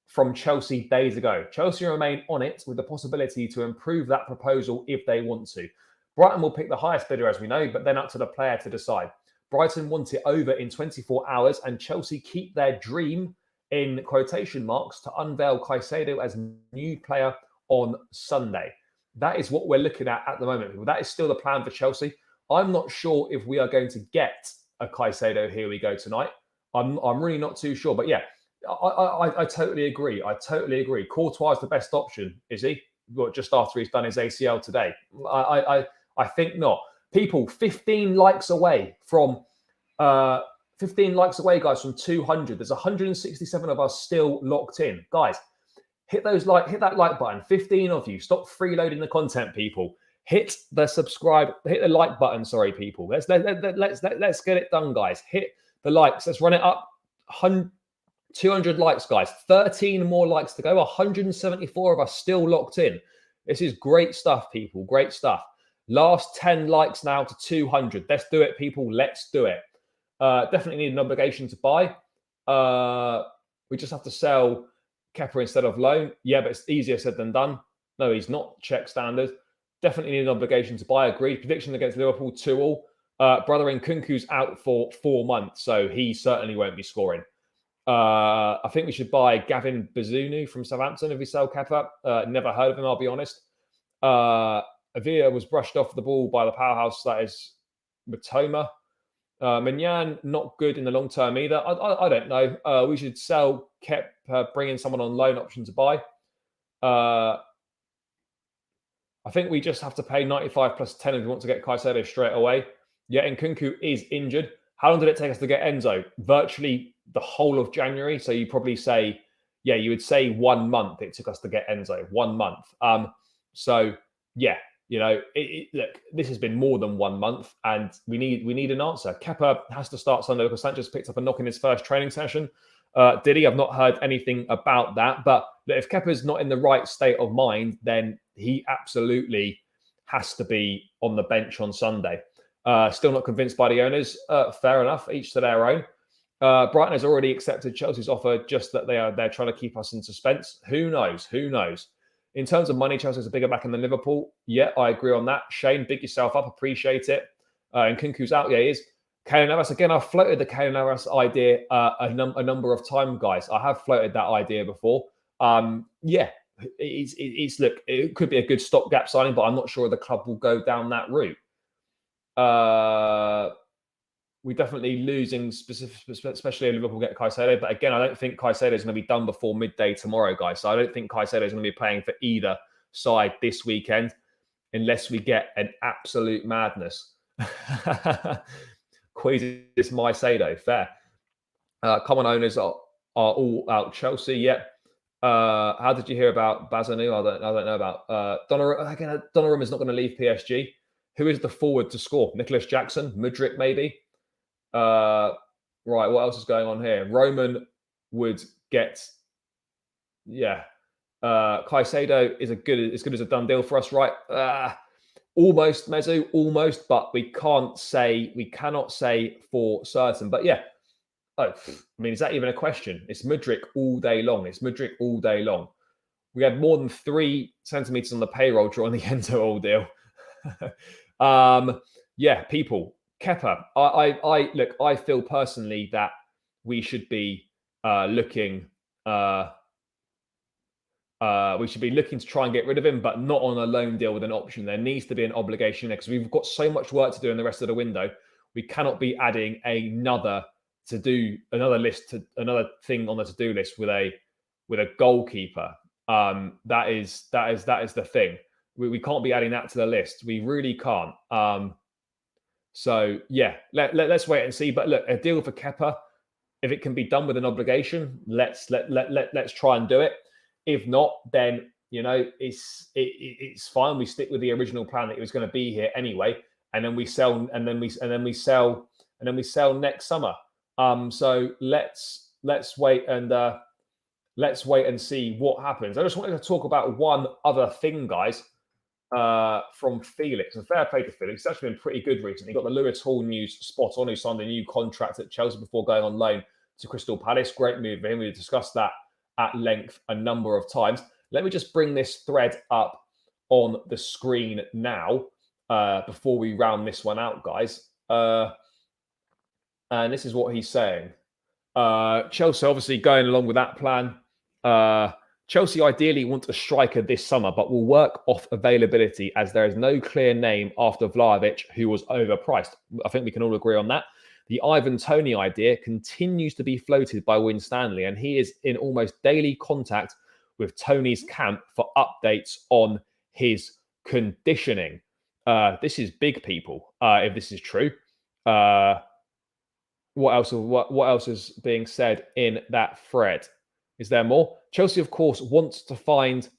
from Chelsea days ago. Chelsea remain on it with the possibility to improve that proposal if they want to. Brighton will pick the highest bidder, as we know, but then up to the player to decide. Brighton want it over in 24 hours, and Chelsea keep their dream, in quotation marks, to unveil Caicedo as new player on Sunday. That is what we're looking at the moment, people. That is still the plan for Chelsea. I'm not sure if we are going to get a Caicedo here we go tonight. I'm really not too sure. But yeah, I totally agree. Courtois is the best option, is he? Just after he's done his ACL today. I think not. People, 15 likes away from 15 likes away, guys, from 200. There's 167 of us still locked in. Guys, hit that like button. 15 of you. Stop freeloading the content, people. Hit the like button. Sorry, people. Let's get it done, guys. Hit the likes. Let's run it up. 200 likes, guys. 13 more likes to go. 174 of us still locked in. This is great stuff, people. Great stuff. Last 10 likes now to 200. Let's do it, people. Let's do it. Definitely need an obligation to buy. We just have to sell Kepa instead of loan. Yeah, but it's easier said than done. No, he's not. Check standard. Definitely need an obligation to buy. Agreed. Prediction against Liverpool 2-2. Brother Nkunku's out for 4 months, so he certainly won't be scoring. I think we should buy Gavin Bazunu from Southampton if we sell Kepa. Never heard of him, I'll be honest. Avila was brushed off the ball by the powerhouse that is Matoma. Mignan, not good in the long term either. I don't know. We should sell Kepa, bring in someone on loan option to buy. I think we just have to pay 95 plus 10 if we want to get Caicedo straight away. Yeah, Nkunku is injured. How long did it take us to get Enzo? Virtually the whole of January. So you probably say, yeah, you would say 1 month it took us to get Enzo. 1 month. So yeah, look, this has been more than 1 month, and we need an answer. Kepa has to start Sunday because Sanchez picked up a knock in his first training session. Did he? I've not heard anything about that. But look, if Kepa's not in the right state of mind, then he absolutely has to be on the bench on Sunday. Still not convinced by the owners. Fair enough. Each to their own. Brighton has already accepted Chelsea's offer, just that they're trying to keep us in suspense. Who knows? In terms of money, Chelsea's a bigger back than Liverpool. Yeah, I agree on that. Shane, big yourself up. Appreciate it. And Nkunku's out. Yeah, he is. Keylor Navas. Again, I've floated the Keylor Navas idea a number of times, guys. I have floated that idea before. Yeah, look, it could be a good stopgap signing, but I'm not sure the club will go down that route. We're definitely losing, especially if Liverpool get Caicedo. But again, I don't think Caicedo is going to be done before midday tomorrow, guys. So I don't think Caicedo is going to be playing for either side this weekend, unless we get an absolute madness. Moises Caicedo, fair. Common owners are all out Chelsea. Yep. How did you hear about Bazanu? I don't know about Donnarumma. Again, Donnarumma is not going to leave PSG. Who is the forward to score? Nicholas Jackson, Mudryk, maybe. Right, what else is going on here? Roman would get, yeah. Caicedo is as good as a done deal for us, right? Almost, Mezu, almost, but we cannot say for certain. But yeah, Oh, I mean, is that even a question? It's Mudryk all day long. It's Mudryk all day long. We had more than 3 centimeters on the payroll during the Endo all deal. Yeah, people. Kepa. Look. I feel personally that we should be looking. We should be looking to try and get rid of him, but not on a loan deal with an option. There needs to be an obligation there because we've got so much work to do in the rest of the window. We cannot be adding another list to another thing on the to-do list with a goalkeeper. That is the thing. We can't be adding that to the list. We really can't. So yeah, let's wait and see. But look, a deal for Kepa, if it can be done with an obligation, let's try and do it. If not, then it's fine. We stick with the original plan that it was going to be here anyway, and then we sell, and then we sell next summer. So let's wait and see what happens. I just wanted to talk about one other thing, guys, from Felix. And fair play to Felix. It's actually been pretty good recently. Got the Lewis Hall news spot on, who signed a new contract at Chelsea before going on loan to Crystal Palace. Great move for him. We discussed that at length a number of times. Let me just bring this thread up on the screen now before we round this one out, guys. And this is what he's saying. Chelsea obviously going along with that plan. Chelsea ideally want a striker this summer, but will work off availability as there is no clear name after Vlahovic, who was overpriced. I think we can all agree on that. The Ivan Toney idea continues to be floated by Win Stanley, and he is in almost daily contact with Tony's camp for updates on his conditioning. This is big, people. If this is true, what else is being said in that thread? Is there more? Chelsea, of course, wants to find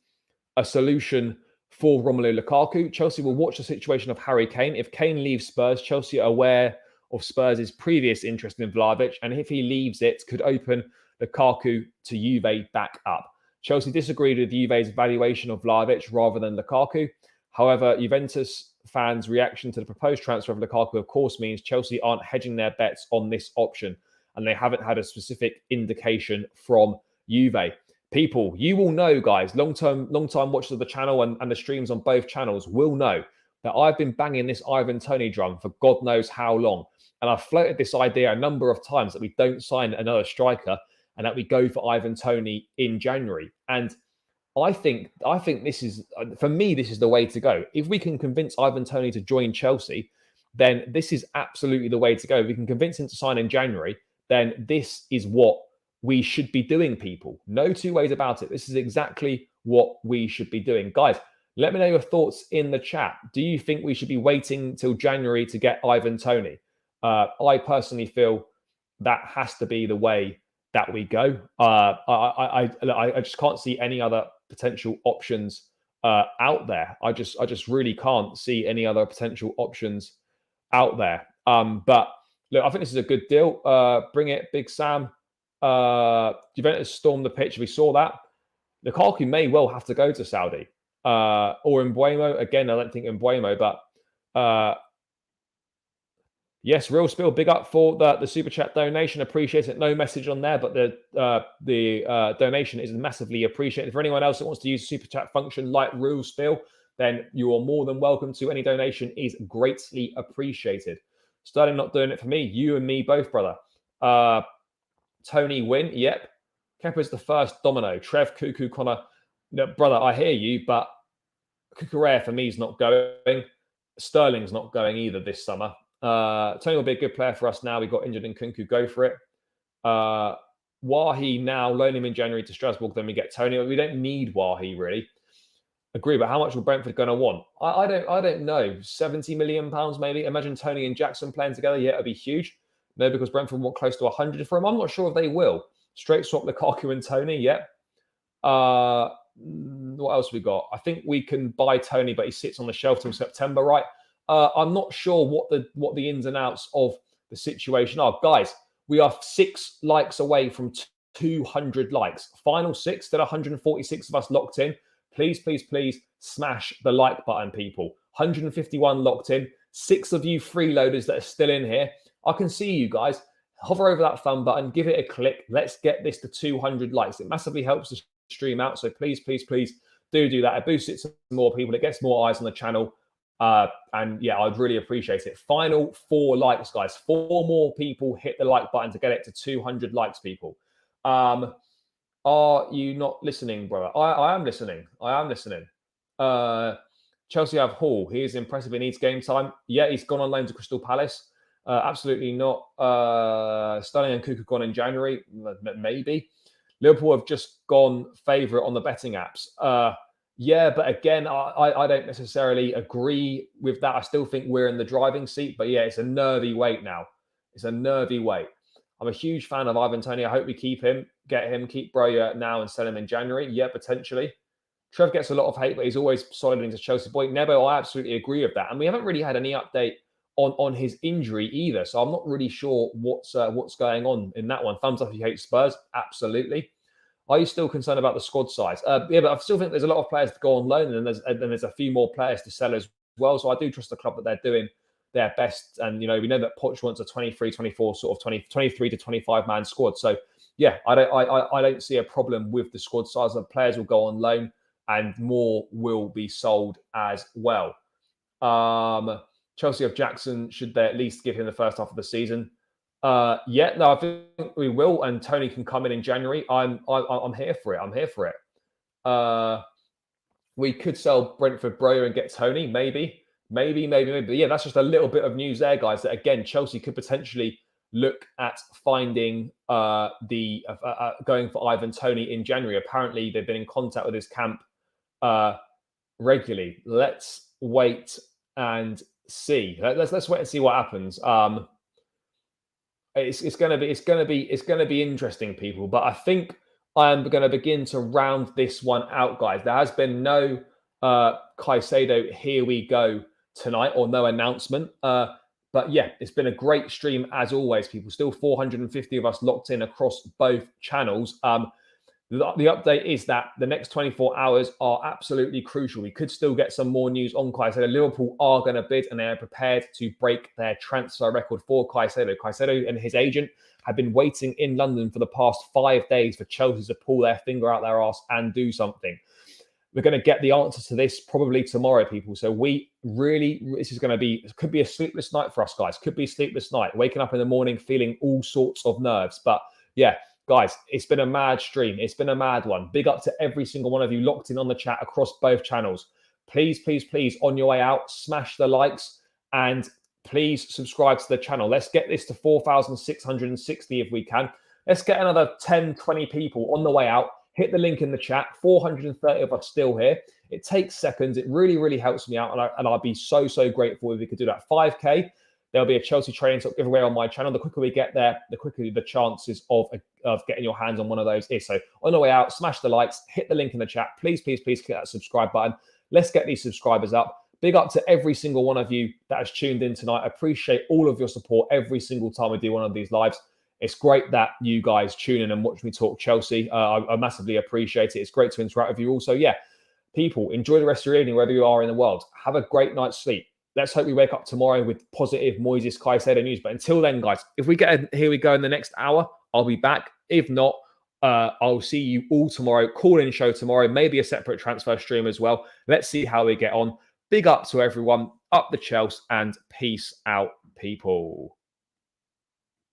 a solution for Romelu Lukaku. Chelsea will watch the situation of Harry Kane. If Kane leaves Spurs, Chelsea are aware of Spurs' previous interest in Vlahovic, and if he leaves, it could open Lukaku to Juve back up. Chelsea disagreed with Juve's valuation of Vlahovic rather than Lukaku. However, Juventus fans' reaction to the proposed transfer of Lukaku, of course, means Chelsea aren't hedging their bets on this option, and they haven't had a specific indication from Juve. People, you will know, guys, long time watchers of the channel and the streams on both channels will know that I've been banging this Ivan Toney drum for God knows how long. And I've floated this idea a number of times that we don't sign another striker and that we go for Ivan Toney in January. And I think this is, for me, this is the way to go. If we can convince Ivan Toney to join Chelsea, then this is absolutely the way to go. If we can convince him to sign in January, then this is what we should be doing, people. No two ways about it. This is exactly what we should be doing. Guys, let me know your thoughts in the chat. Do you think we should be waiting till January to get Ivan Toney? I personally feel that has to be the way that we go. I just can't see any other potential options out there. I just really can't see any other potential options out there. But look, I think this is a good deal. Bring it, Big Sam. Juventus stormed the pitch. We saw that. Lukaku may well have to go to Saudi. Or Mbuemo. Again, I don't think Mbuemo, but yes, Real Spill, big up for the super chat donation. Appreciate it. No message on there, but the donation is massively appreciated. For anyone else that wants to use super chat function like Real Spill, then you are more than welcome to. Any donation is greatly appreciated. Sterling not doing it for me. You and me both, brother. Tony win. Yep. Kepa's the first domino. Trev, Cuckoo, Connor. No, brother, I hear you, but Cucurella for me is not going. Sterling's not going either this summer. Tony will be a good player for us now. We got injured in Kunku. Go for it. Wahi now, loan him in January to Strasbourg. Then we get Tony. We don't need Wahi really. Agree, but how much will Brentford going to want? I don't know. £70 million maybe. Imagine Tony and Jackson playing together. Yeah, it'd be huge. No, because Brentford want close to 100 for him. I'm not sure if they will. Straight swap Lukaku and Tony. Yeah. What else we got? I think we can buy Tony, but he sits on the shelf till September, right? I'm not sure what the ins and outs of the situation are. Guys, we are 6 likes away from 200 likes. Final 6, there are 146 of us locked in. Please, please, please smash the like button, people. 151 locked in. 6 of you freeloaders that are still in here. I can see you guys. hover over that thumb button, give it a click. Let's get this to 200 likes. It massively helps the stream out. So please, please, please do that. It boosts it to more people. It gets more eyes on the channel. And yeah, I'd really appreciate it. Final 4 likes, guys. 4 more people hit the like button to get it to 200 likes, people. Are you not listening, brother? I am listening. I am listening. Chelsea have Hall. He is impressive. He needs game time. Yeah, he's gone on loan to Crystal Palace. Absolutely not. Sterling and Cook have gone in January. Maybe. Liverpool have just gone favourite on the betting apps. Yeah, but again, I don't necessarily agree with that. I still think we're in the driving seat. But yeah, it's a nervy wait now. It's a nervy wait. I'm a huge fan of Ivan Toney. I hope we keep him, get him, keep Broja now and sell him in January. Yeah, potentially. Trev gets a lot of hate, but he's always solid into Chelsea boy. Nebo, I absolutely agree with that. And we haven't really had any update on his injury either. So I'm not really sure what's going on in that one. Thumbs up if you hate Spurs. Absolutely. Are you still concerned about the squad size? Yeah, but I still think there's a lot of players to go on loan, and there's a few more players to sell as well. So I do trust the club that they're doing their best. And, you know, we know that Poch wants a 23, 24, sort of 23 to 25 man squad. So yeah, I don't see a problem with the squad size. The players will go on loan and more will be sold as well. Chelsea of Jackson, should they at least give him the first half of the season? Yeah, no, I think we will, and Toney can come in January. I'm here for it. I'm here for it. We could sell Brentford Broja and get Toney, maybe. But yeah, that's just a little bit of news there, guys. That again, Chelsea could potentially look at finding going for Ivan Toney in January. Apparently, they've been in contact with his camp regularly. Let's wait and see. Let's wait and see what happens. It's going to be interesting, people. But I think I am going to begin to round this one out, guys. There has been no Caicedo, here we go tonight, or no announcement. But yeah, it's been a great stream as always, people. Still 450 of us locked in across both channels. The update is that the next 24 hours are absolutely crucial. We could still get some more news on Caicedo. Liverpool are going to bid, and they are prepared to break their transfer record for Caicedo. Caicedo and his agent have been waiting in London for the past 5 days for Chelsea to pull their finger out their arse and do something. We're going to get the answer to this probably tomorrow, people. So this is going to be, it could be a sleepless night for us, guys. Could be a sleepless night. Waking up in the morning feeling all sorts of nerves. But yeah, guys, it's been a mad stream. It's been a mad one. Big up to every single one of you locked in on the chat across both channels. Please, please, please, on your way out, smash the likes and please subscribe to the channel. Let's get this to 4,660 if we can. Let's get another 10, 20 people on the way out. Hit the link in the chat. 430 of us still here. It takes seconds. It really, really helps me out. And I'd be so, so grateful if we could do that. 5K. There'll be a Chelsea training talk giveaway on my channel. The quicker we get there, the quicker the chances of getting your hands on one of those is. So on the way out, smash the likes, hit the link in the chat. Please, please, please click that subscribe button. Let's get these subscribers up. Big up to every single one of you that has tuned in tonight. I appreciate all of your support every single time we do one of these lives. It's great that you guys tune in and watch me talk Chelsea. I massively appreciate it. It's great to interact with you also. Yeah, people, enjoy the rest of your evening wherever you are in the world. Have a great night's sleep. Let's hope we wake up tomorrow with positive Moises Caicedo news. But until then, guys, if we get here we go in the next hour, I'll be back. If not, I'll see you all tomorrow. Call-in show tomorrow. Maybe a separate transfer stream as well. Let's see how we get on. Big up to everyone. Up the Chelsea and peace out, people.